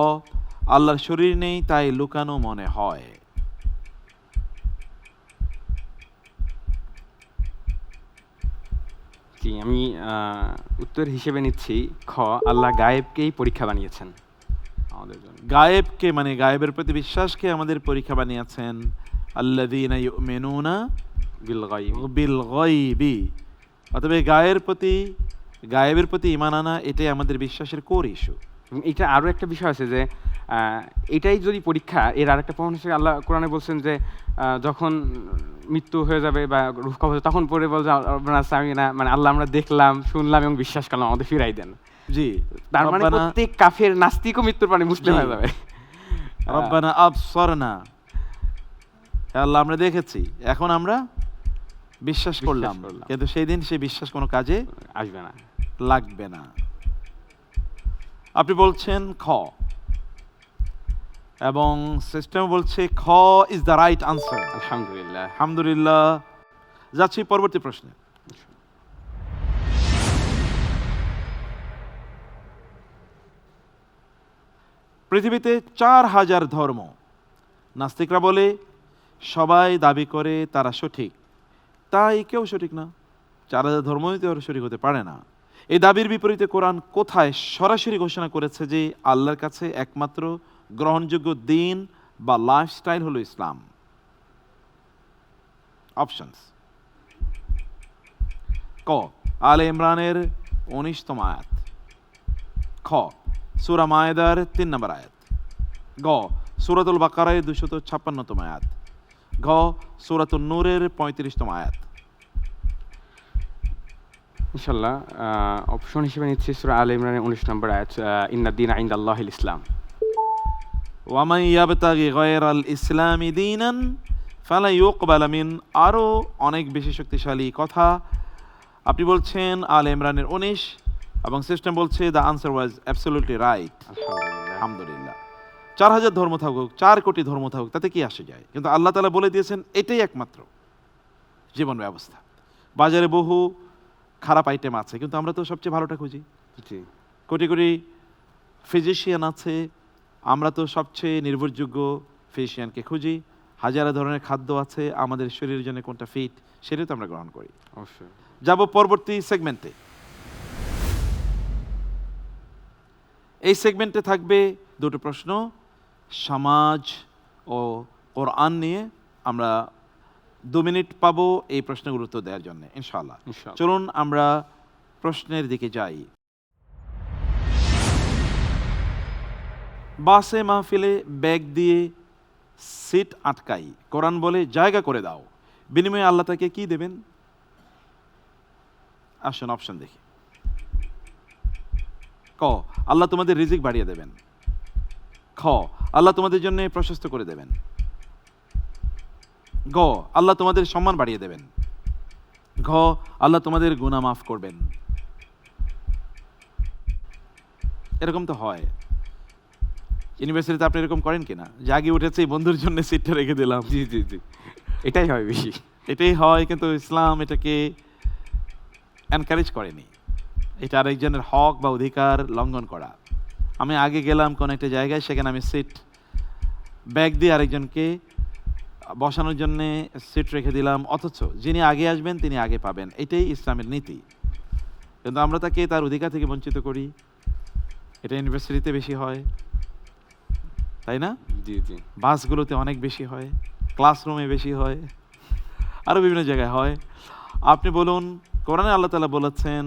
আল্লাহর শরীর নেই তাই লুকানো মনে হয়। জি, আমি উত্তর হিসেবে নিচ্ছি খ, আল্লাহ গায়েবকেই পরীক্ষা বানিয়েছেন আমাদের জন্য। গায়েবকে মানে গায়েবের প্রতি বিশ্বাসকে আমাদের পরীক্ষা বানিয়েছেন। আল্লাযীনা ইউমিনুনা বিল গায়ব। বিল গায়বি, অতএব গায়েবের প্রতি ঈমান আনা এটাই আমাদের বিশ্বাসের কোর ইস্যু। এটা আরও একটা বিষয় আছে যে এটাই যদি পরীক্ষা, এর আরেকটা প্রমাণ হিসেবে আল্লাহ কোরআনে বলছেন যে যখন মৃত্যু হয়ে যাবে বা রূহ কবজ, তখন পরে বলছে মানে আল্লাহ আমরা দেখলাম, শুনলাম এবং বিশ্বাস করলাম, আমাদের ফিরাই দেন। জি, তার মানে প্রত্যেক কাফের নাস্তিকও মৃত্যুর পরে মুসলিম হয়ে যাবে। রব্বানা আবসারনা, আল্লাহ আমরা দেখেছি, এখন আমরা বিশ্বাস করলাম, কিন্তু সেই দিন সেই বিশ্বাস কোনো কাজে আসবে না, লাগবে না। আপনি বলছেন খ, এবং সিস্টেম বলছে খ ইজ দ্য রাইট আনসার। আলহামদুলিল্লাহ। আলহামদুলিল্লাহ। যাচ্ছি পরবর্তী প্রশ্নে। পৃথিবীতে 4000 ধর্ম। নাস্তিকরা বলে সবাই দাবি করে তারা সঠিক, তাই কেউ সঠিক না। 4000 ধর্মই তো সঠিক হতে পারে না। এই দাবির বিপরীতে কোরআন কোথায় সরাসরি ঘোষণা করেছে যে আল্লাহর কাছে একমাত্র গ্রহণযোগ্য দিন বা লাইফস্টাইল হলো ইসলাম? অপশনস: ক আলে ইমরানের 19তম আয়াত, খ সূরা মায়েদার 3 নম্বর আয়াত, গ সূরাতুল বাকারায় 256তম আয়াত, ঘ সূরাতুন নূরের 35তম আয়াত। ইনশাল্লাহ অপশন হিসেবে নিচ্ছি সূরা আলে ইমরানের 19 নম্বর আয়াত, ইন্নাদ-দীনা ইনদাল্লাহিল ইসলাম। ওয়ামান ইয়াবতাগি গায়রাল ইসলামি দীনান ফালা ইউকবালা মিন। আরও অনেক বেশি শক্তিশালী কথা। আপনি বলছেন আলে ইমরানের 19 এবং সিস্টেম বলছে the answer was absolutely right. আলহামদুলিল্লাহ। 4000 ধর্ম থাকুক, 4 কোটি ধর্ম থাকুক, তাতে কি আসে যায়? কিন্তু আল্লাহ তাআলা বলে দিয়েছেন এটাই একমাত্র জীবন ব্যবস্থা। বাজারে বহু খারাপ আইটেম আছে, কিন্তু আমরা তো সবচেয়ে ভালোটা খুঁজি। জি। কোটি কোটি ফিজিশিয়ান আছে, আমরা তো সবচেয়ে নির্ভরযোগ্য ফিজিশিয়ানকে খুঁজি। হাজার ধরনের খাদ্য আছে, আমাদের শরীরের জন্য কোনটা ফিট সেটাই তো আমরা গ্রহণ করি। অবশ্যই। যাব পরবর্তী সেগমেন্টে। এই সেগমেন্টে থাকবে দুটো প্রশ্ন, সমাজ ও কোরআন নিয়ে। আমরা 2 মিনিট পাবো এই প্রশ্নগুলো উত্তর দেওয়ার জন্য ইনশাআল্লাহ। চলুন আমরা প্রশ্নের দিকে যাই। বাসে মাহফিলে ব্যাগ দিয়ে সিট আটকাই, কোরআন বলে জায়গা করে দাও, বিনিময়ে আল্লাহ তাকে কি দেবেন? আসুন অপশন দেখি। ক আল্লাহ তোমাদের রিজিক বাড়িয়ে দেবেন, খ আল্লাহ তোমাদের জন্য প্রশস্ত করে দেবেন, গ আল্লাহ তোমাদের সম্মান বাড়িয়ে দেবেন, ঘ আল্লাহ তোমাদের গুনাহ মাফ করবেন। এরকম তো হয় ইউনিভার্সিটিতে, আপনি এরকম করেন কিনা? জাগি উঠেছে বন্ধুর জন্য সিটটা রেখে দিলাম। জি জি জি, এটাই হয় বেশি। এটাই হয়, কিন্তু ইসলাম এটাকে এনকারেজ করেনি। এটা আরেকজনের হক বা অধিকার লঙ্ঘন করা। আমি আগে গেলাম কোন একটা জায়গায়, সেখানে আমি সিট ব্যাগ দিয়ে আরেকজনকে বসানোর জন্য সিট রেখে দিলাম, অথচ যিনি আগে আসবেন তিনি আগে পাবেন। এটাই ইসলামের নীতি, কিন্তু আমরা তাকে তার অধিকার থেকে বঞ্চিত করি। এটা ইউনিভার্সিটিতে বেশি হয়, তাই না? জি জি। বাসগুলোতে অনেক বেশি হয়, ক্লাসরুমে বেশি হয়, আরও বিভিন্ন জায়গায় হয়। আপনি বলুন, কোরআনে আল্লাহ তাআলা বলেছেন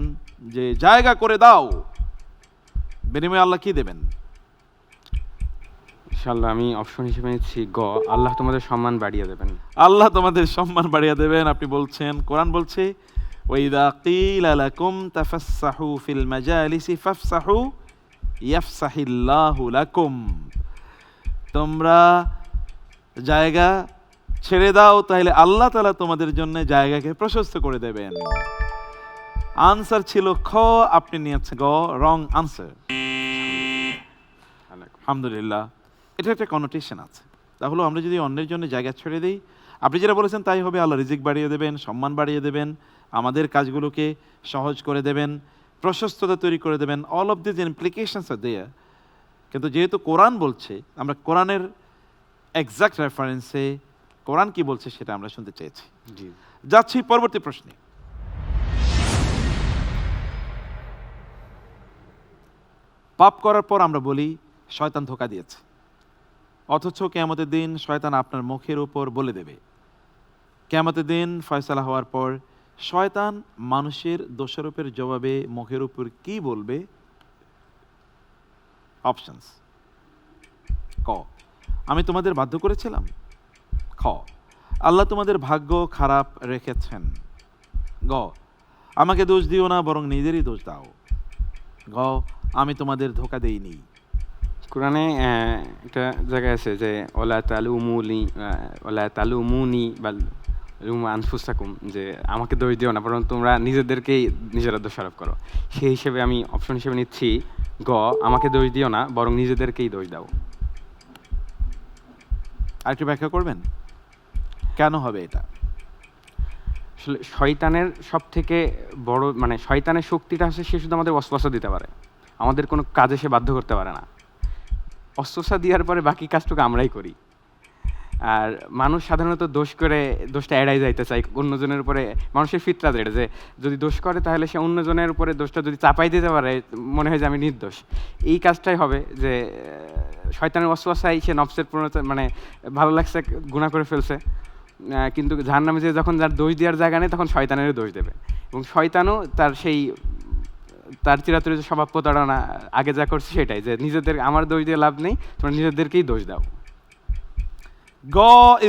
যে জায়গা করে দাও, বিনিময়ে আল্লাহ কি দেবেন? ইনশাআল্লাহ আমি অপশন হিসেবে নিচ্ছি গ আল্লাহ তোমাদের সম্মান বাড়িয়ে দেবেন। আল্লাহ তোমাদের সম্মান বাড়িয়ে দেবেন। আপনি বলছেন, কোরআন বলছে ওয়াইদা কিলা লাকুম তাফাসসাহু ফিল মাজালিসি ফাফসাহু ইয়াফসাহিল্লাহু লাকুম। তোমরা জায়গা ছেড়ে দাও, তাহলে আল্লাহ তাআলা তোমাদের জন্য জায়গাকে প্রশস্ত করে দেবেন। আনসার ছিল খ, আপনি নিয়েছেন গ, রং আনসার। আলহামদুলিল্লাহ। এটা একটা কনোটেশন আছে, তাহলে আমরা যদি অন্যের জন্য জায়গা ছেড়ে দিই, আপনি যেটা বলেছেন তাই হবে। আল্লাহ রিজিক বাড়িয়ে দেবেন, সম্মান বাড়িয়ে দেবেন, আমাদের কাজগুলোকে সহজ করে দেবেন, প্রশস্ততা তৈরি করে দেবেন। অল অফ দিস ইমপ্লিকেশনস আর দেয়ার। কিন্তু যেহেতু কোরআন বলছে, আমরা কোরআনের এক্সাক্ট রেফারেন্সে কোরআন কি বলছে সেটা আমরা শুনতে চেয়েছি। জি। যাচ্ছি পরবর্তী প্রশ্নে। পাপ করার পর আমরা বলি শয়তান ধোঁকা দিয়েছে, অথচ কিয়ামতের দিন শয়তান আপনার মুখের উপর বলে দেবে। কিয়ামতের দিন ফয়সালা হওয়ার পর শয়তান মানুষের দোষারোপের জবাবে মুখের উপর কি বলবে? অপশনস: ক আমি তোমাদের বাধ্য করেছিলাম, খ আল্লাহ তোমাদের ভাগ্য খারাপ রেখেছেন, গ আমাকে দোষ দিও না বরং নিজেরই দোষ দাও, ঘ আমি তোমাদের ধোঁকা দেইনি। কোরআনে একটা জায়গায় আছে যে ওলা তালুমুনি বা লুমা আনফুসাকুম, যে আমাকে দোষ দিও না বরং তোমরা নিজেদেরকেই নিজেরা দোষারোপ করো। সেই হিসেবে আমি অপশন হিসেবে নিচ্ছি গ আমাকে দোষ দিও না বরং নিজেদেরকেই দোষ দাও। আর একটু ব্যাখ্যা করবেন কেন হবে এটা? আসলে শয়তানের সব থেকে বড় মানে শয়তানের শক্তিটা আছে, সে শুধু আমাদের ওয়াসওয়াসা দিতে পারে, আমাদের কোনো কাজে সে বাধ্য করতে পারে না। ওয়াসওয়াসা দেওয়ার পরে বাকি কাজটুকু আমরাই করি। আর মানুষ সাধারণত দোষ করে দোষটা এড়াই যাইতে চায় অন্যজনের উপরে। মানুষের ফিতরাত এটা যে যদি দোষ করে তাহলে সে অন্যজনের উপরে দোষটা যদি চাপাই দিতে পারে, মনে হয় যে আমি নির্দোষ। এই কাজটাই হবে যে শয়তানের ওয়াসওয়াসায় সে নফসের প্রণতা মানে ভালো লাগছে গুনাহ করে ফেলছে, কিন্তু জাহান্নামে যে যখন যার দোষ দেওয়ার জায়গা নেই তখন শয়তানেরও দোষ দেবে। এবং শয়তানও তার চিরাচরিত স্বভাব প্রতারণা, আগে যা করছে সেটাই, যে নিজেদের আমার দোষ দিয়ে লাভ নেই, তোমরা নিজেদেরকেই দোষ দাও। গ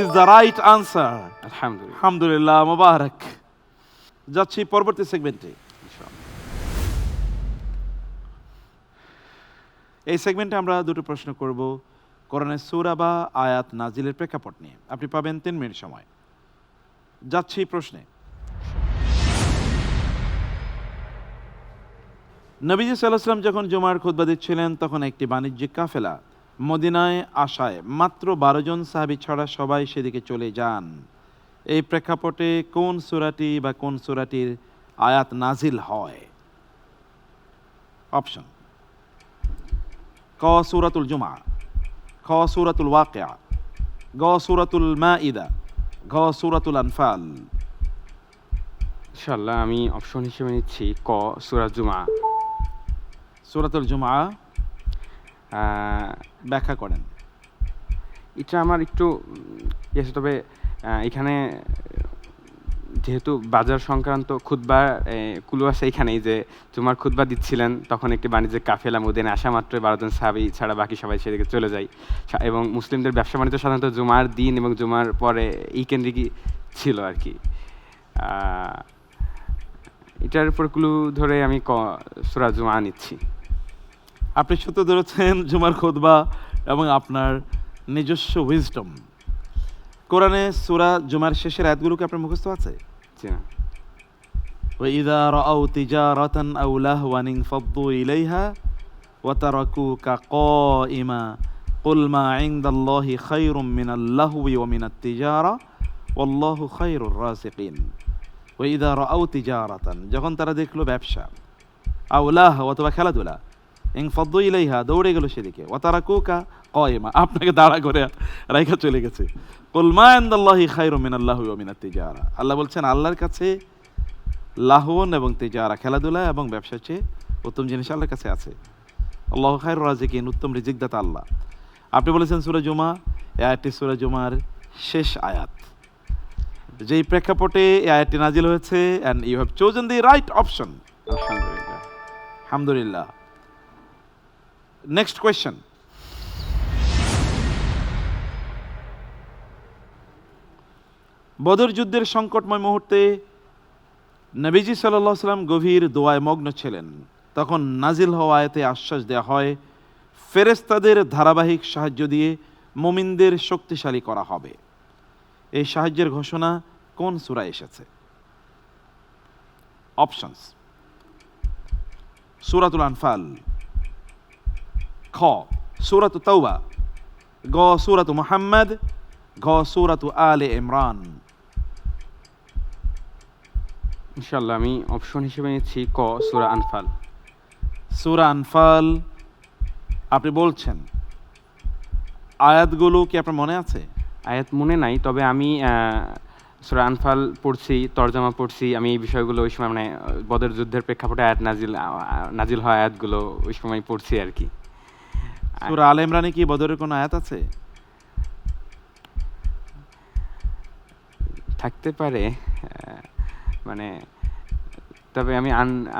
ইজ দ্য রাইট আনসার। আলহামদুলিল্লাহ। আলহামদুলিল্লাহ, মোবারক। যাচ্ছি পরবর্তী সেগমেন্টে। এই সেগমেন্টে আমরা দুটো প্রশ্ন করব কোরআনের সূরা বা আয়াত নাজিলের প্রেক্ষাপট নিয়ে। আপনি পাবেন 3 মিনিট সময়। যাচ্ছি প্রশ্নে। নবীজি সাল্লাল্লাহু আলাইহি ওয়াসাল্লাম যখন জুমার খুতবা দিচ্ছিলেন তখন একটি বাণিজ্যিক কাফেলা মদিনায় আসায় মাত্র 12 জন সাহাবী ছাড়া সবাই সেদিকে চলে যান। এই প্রেক্ষাপটে কোন সূরাটি বা কোন সূরাটির আয়াত নাজিল হয়? অপশন: ক সূরাতুল জুমআ, খ সূরাতুল ওয়াকিয়া, গ সূরাতুল মাইদা, ঘ সূরাতুল আনফাল। ইনশাআল্লাহ আমি অপশন হিসেবে নিচ্ছি ক সূরা জুমআ। সূরাতুল জুমআ ব্যাখ্যা করেন। এটা আমার একটু ইয়েছে, তবে এখানে যেহেতু বাজার সংক্রান্ত খুতবা কুলু আছে এখানেই, যে জুমার খুতবা দিচ্ছিলেন তখন একটি বাণিজ্যিক কাফেলা মদিনায় আসা মাত্র 12 জন সাহাবী ছাড়া বাকি সবাই সেদিকে চলে যায়। এবং মুসলিমদের ব্যবসা বাণিজ্য সাধারণত জুমার দিন এবং জুমার পরে এই কেন্দ্রিকই ছিল আর কি। এটার উপর ক্লু ধরে আমি সূরা জুমআ নিচ্ছি। আপনি সূত্র ধরেছেন জুমার খুতবা এবং আপনার নিজস্ব উইজডম। কোরআনে সূরা জুমার শেষের আয়াতগুলোকে আপনার মুখস্থ আছে? জি না। وَإِذَا رَأَوْا تِجَارَةً أَوْ لَهْوًا انفَضُّوا إِلَيْهَا وَتَرَكُوكَ قَائِمًا قُلْ مَا عِندَ اللَّهِ خَيْرٌ مِنَ اللَّهْوِ وَمِنَ التِّجَارَةِ وَاللَّهُ خَيْرُ الرَّازِقِينَ। وَإِذَا رَأَوْا تِجَارَةً যখন তারা দেখলো ব্যবসা, আও লাহওয়া অথবা খেলাধুলা, ইনফাদ্দু ইলাইহা দৌড়ে গেল সেদিকে, ওয়াতারাকুকা কায়িমা আপনাকে দাঁড়া করে রাইখা চলে গেছে। কুল মা ইনদাল্লাহি খায়রুম মিনাল্লাহি ওয়া মিনাত তিজারা। আল্লাহ বলছেন আল্লাহর কাছে লাহওন এবং তিজারা খেলাধুলা এবং ব্যবসার চেয়ে উত্তম জিনিস আল্লাহর কাছে আছে। আল্লাহু খায়রুর রাজিকিন, উত্তম রিজিকদাতা আল্লাহ। আপনি বলেছেন সূরা জুমা, এই আয়াতটি সূরা জুমার শেষ আয়াত, যেই প্রেক্ষাপটে এই আয়াতটি নাজিল হয়েছে, and you have chosen the right option. আলহামদুলিল্লাহ। আলহামদুলিল্লাহ। Next question. বদর যুদ্ধের সংকটময় মুহূর্তে নবীজি সাল্লাল্লাহু আলাইহি ওয়াসাল্লাম গভীর দোয়ায় মগ্ন ছিলেন। তখন নাজিল হওয়া আয়াতে আশ্বাস দেওয়া হয় ফেরেশতাদের ধারাবাহিক সাহায্য দিয়ে মুমিনদের শক্তিশালী করা হবে। এই সাহায্যের ঘোষণা কোন সূরায় এসেছে? অপশনস: সূরাতুল আনফাল, খ সূরাতু তাওবা, গ সূরাতু মুহাম্মদ, ঘ সূরাতু আলে ইমরান। ইনশাআল্লাহ আমি অপশন হিসেবে নিচ্ছি ক সূরা আনফাল। সূরা আনফাল আপনি বলছেন। আয়াতগুলো কি আপনার মনে আছে? আয়াত মনে নাই, তবে আমি সূরা আনফাল পড়ছি, তরজমা পড়ছি। আমি এই বিষয়গুলো ওই সময় মানে বদর যুদ্ধের প্রেক্ষাপটে আয়াত নাজিল হয় আয়াতগুলো ওই সময় পড়ছি আর কি। সূরা আলে ইমরানে কি বদরের কোনো আয়াত আছে? থাকতে পারে, মানে তবে আমি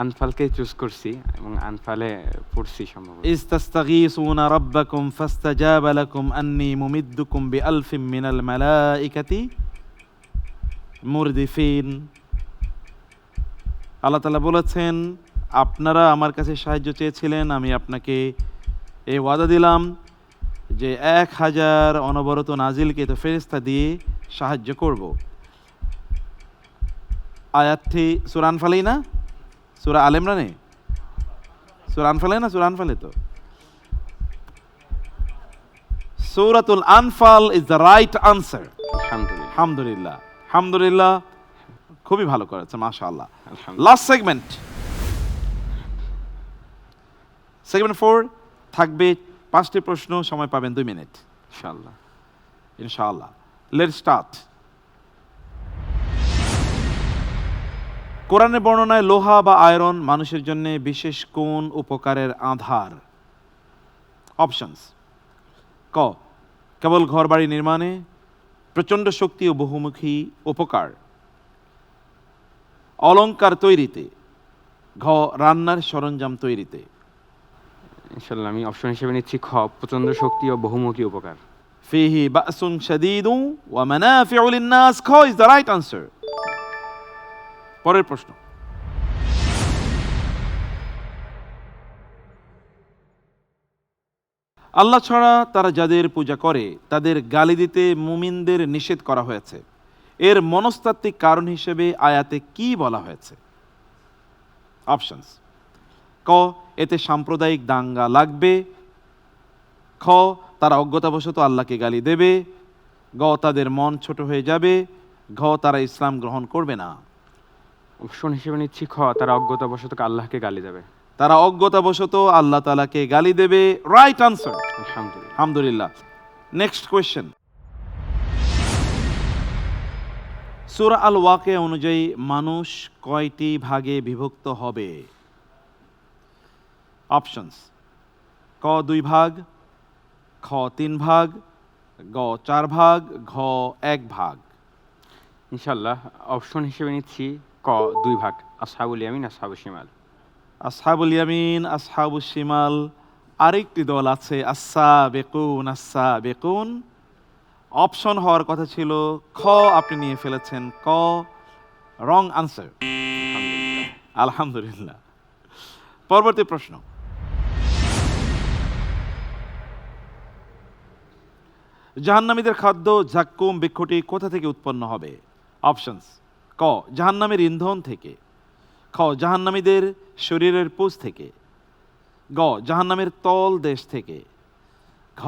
আনফালকে চুজ করছি এবং আনফালে পড়ছি সম্ভবত। ইস্তাস্তাগীসুনা রাব্বাকুম ফাস্তাজাবা লাকুম আন্নী মুমিদ্দুকুম বিআলফিম মিনাল মালাইকাতি মুরদিফিন। আল্লাহ তাআলা বলেছেন আপনারা আমার কাছে সাহায্য চেয়েছিলেন, আমি আপনাকে এই ওয়াদা দিলাম যে 1000 অনবরত নাজিলকৃত ফেরেশতা দিয়ে সাহায্য করব। আয়াতটি সূরা আনফালেই না? সূরা আলে ইমরানে? সূরা আনফালে না? সূরা আনফালে তো। সূরাতুল Anfal is the right answer. আলহামদুলিল্লাহ। আলহামদুলিল্লাহ, আলহামদুলিল্লাহ, খুবই ভালো করেছে, মাশাআল্লাহ। আলহামদুলিল্লাহ। লাস্ট সেগমেন্ট 4 থাকবে 5টি প্রশ্ন, সময় পাবেন 2 মিনিট ইনশাআল্লাহ। ইনশাআল্লাহ। Let's start. কোরআনের বর্ণনায় লোহা বা আয়রন মানুষের জন্য বিশেষ কোন উপকারের আধার? অপশনস: ক, কেবল ঘরবাড়ি নির্মাণে, প্রচণ্ড শক্তি ও বহুমুখী উপকার, অলংকার তৈরিতে, ঘ, রান্নার সরঞ্জাম তৈরিতে। ইনশাআল্লাহ আমি অপশন হিসেবে নিচ্ছি খ, প্রচণ্ড শক্তি ও বহুমুখী উপকার। ফিহি বাসুন শাদীদু ওয়া মানাফিউ লিন-নাস, খ ইজ দ্য রাইট আনসার। পরের প্রশ্ন। আল্লাহ ছাড়া তারা যাদের পূজা করে তাদের গালি দিতে মুমিনদের নিষেধ করা হয়েছে, এর মনস্তাত্ত্বিক কারণ হিসেবে আয়াতে কি বলা হয়েছে? অপশনস: ক, এতে সাম্প্রদায়িক দাঙ্গা লাগবে, খ, তারা অজ্ঞতাবশত আল্লাহকে গালি দেবে, গ, তাদের মন ছোট হয়ে যাবে, ঘ, তারা ইসলাম গ্রহণ করবে না। অপশন হিসেবে নিচ্ছি খ, তারা অজ্ঞতাবশত আল্লাহকে গালি দেবে। তারা অজ্ঞতাবশত আল্লাহ তাআলাকে গালি দেবে, রাইট আনসার। আলহামদুলিল্লাহ। আলহামদুলিল্লাহ। Next question. সূরা আল ওয়াকিয়া অনুযায়ী মানুষ কয়টি ভাগে বিভক্ত হবে? অপশনস: ক, 2 ভাগ, খ, 3 ভাগ, গ, 4 ভাগ, ঘ, 1 ভাগ। ইনশাআল্লাহ অপশন হিসেবে নিচ্ছি ক, 2 ভাগ, আসহাবুল ইয়ামিন আসহাবুশ শিমাল। আসহাবুল ইয়ামিন আসহাবুশ শিমাল। আরেকটি দল আছে আস-সাবিকুন আস-সাবিকুন। অপশন হওয়ার কথা ছিল খ, আপনি নিয়ে ফেলেছেন ক, রং আনসার। আলহামদুলিল্লাহ। পরবর্তী প্রশ্ন। জাহান্নামীদের খাদ্য জাক্কুম বৃক্ষটি কোথা থেকে উৎপন্ন হবে? অপশনস: ক, জাহান্নামের ইন্ধন থেকে, খ, জাহান্নামীদের শরীরের পুজ থেকে, গ, জাহান্নামের তল দেশ থেকে, ঘ,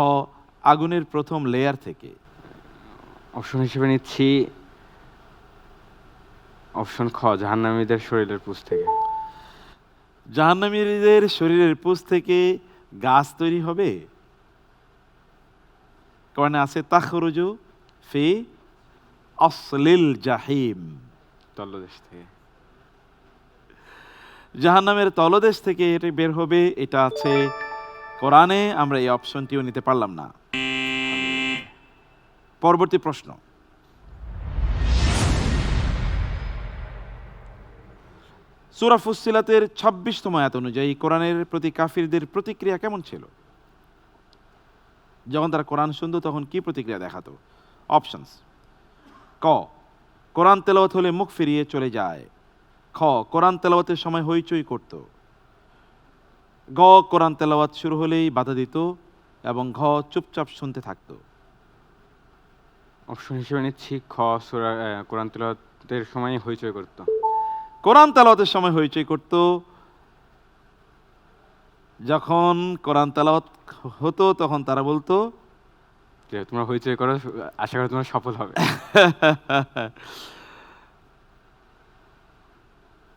আগুনের প্রথম লেয়ার থেকে। অপশন হিসেবে নিচ্ছি অপশন খ, জাহান্নামীদের শরীরের পুজ থেকে। জাহান্নামীদের শরীরের পুজ থেকে গাছ তৈরি হবে? কারণ আছে তাখরুজু ফি আসলিল জাহিম, তলদেশ থেকে। জাহান্নামের তলদেশ থেকে এটা বের হবে, এটা আছে কোরআনে, আমরা এই অপশনটিও নিতে পারলাম না। পরবর্তী প্রশ্ন। সূরা ফুসসিলাতের 26তম আয়াত অনুযায়ী কোরআনের প্রতি কাফিরদের প্রতিক্রিয়া কেমন ছিল? যখন তারা কোরআন শুনতো তখন কি প্রতিক্রিয়া দেখাতো? অপশনস: ক, কোরআন তেলাওয়াত হলে মুখ ফিরিয়ে চলে যায়, খ, কোরআন তেলাওয়াতের সময় হইচই করত, গ, কোরআন তেলাওয়াত শুরু হলেই বাধা দিত, এবং ঘ, চুপচাপ শুনতে থাকতো। অপশন হিসেবে নিচ্ছি খ, সূরা কোরআন তেলাওয়াতের সময় হইচই করত। কোরআন তেলাওয়াতের সময় হইচই করত। যখন কোরআন তেলাওয়াত হতো তখন তারা বলতো যে তোমরা হইচই করো, আশা করি তোমরা সফল হবে।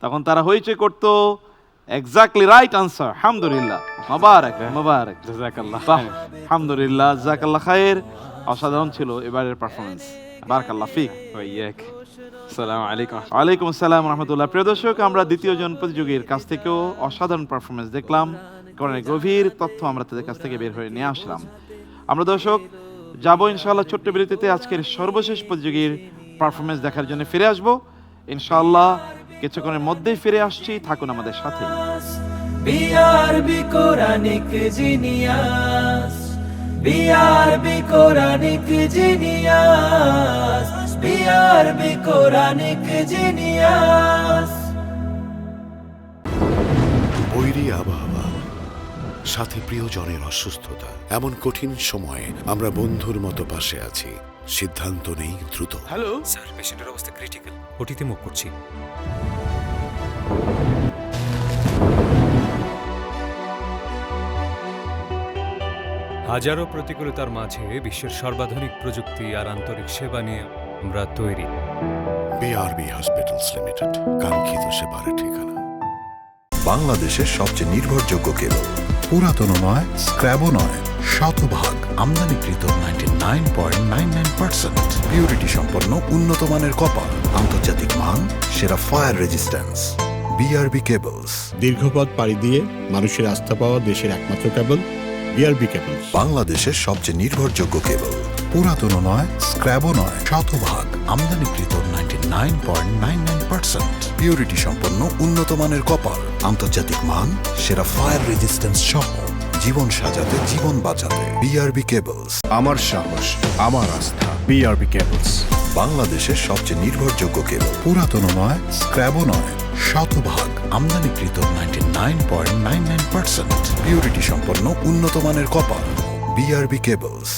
তখন তারা হইচই করতো। Exactly right answer. আলহামদুলিল্লাহ, মোবারক মোবারক, জাযাকাল্লাহ। বাহ, আলহামদুলিল্লাহ, জাযাকাল্লাহ খায়ের। অসাধারণ ছিল এবারের পারফরমেন্স, বারাকাল্লাহ ফিক। ওয়াইয়াক। আসসালামু আলাইকুম। ওয়ালাইকুম আসসালাম রহমতুল্লাহ। প্রিয় দর্শক, আমরা দ্বিতীয় জন প্রতিযোগীর কাছ থেকেও অসাধারণ পারফরমেন্স দেখলাম, কারণ গভীর তথ্য আমরা তাদের কাছ থেকে বের হয়ে নিয়ে আসলাম। আমরা দর্শক যাবো ইনশাআল্লাহ ছোট্ট বিরতিতে, আজকের সর্বশেষ প্রতিযোগীর পারফরমেন্স দেখার জন্য ফিরে আসবো ইনশাআল্লাহ। কিছুক্ষণের মধ্যেই ফিরে আসছি, থাকুন আমাদের সাথে। BRB Quranic genius, BRB Quranic genius, BRB Quranic genius. বৈরী আবহাওয়া, সাথে প্রিয়জনের অসুস্থতা, এমন কঠিন সময়ে আমরা বন্ধুর মতো পাশে আছি। সিদ্ধান্ত নেই দ্রুত। হ্যালো স্যার, পেশেন্টের অবস্থা ক্রিটিক্যাল, ওটিতে মুভ করছি। হাজারো প্রতিকূলতার মাঝে বিশ্বের সর্বাধুনিক প্রযুক্তি আর আন্তরিক সেবা নিয়ে আমরা তৈরি। বিআরবি হসপিটালস লিমিটেড, কাঙ্ক্ষিত সেবার ঠিকানা। বাংলাদেশের সবচেয়ে নির্ভরযোগ্য কেবল, পুরাতন নয়, স্ক্র্যাবও নয়, শতভাগ আমদানিকৃত 99.99% পিউরিটি সম্পন্ন উন্নত মানের কপার, আন্তর্জাতিক মান, সেরা ফায়ার রেজিস্ট্যান্স। BRB cables. দীর্ঘপথ পাড়ি দিয়ে মানুষের আস্থা পাওয়া দেশের একমাত্র কেবল বিআরবি কেবলস। বাংলাদেশের সবচেয়ে নির্ভরযোগ্য কেবল, পুরাতন নয়, স্ক্র্যাবও নয়, শতভাগ আমদানিকৃত 99.99% পিউরিটি সম্পন্ন উন্নত মানের কপার, আন্তর্জাতিক মান, সেরা ফায়ার রেজিস্ট্যান্স সহ জীবন সাজাতে, জীবন বাঁচাতে। BRB cables. আমার সাহস, আমার আস্থা, বিআরবি কেবলস। বাংলাদেশের সবচেয়ে নির্ভরযোগ্য কেবল, পুরাতন নয়, স্ক্র্যাবও নয়, শতভাগ আমদানিকৃত 99.99% পিউরিটি সম্পন্ন উন্নত মানের কপার। BRB cables.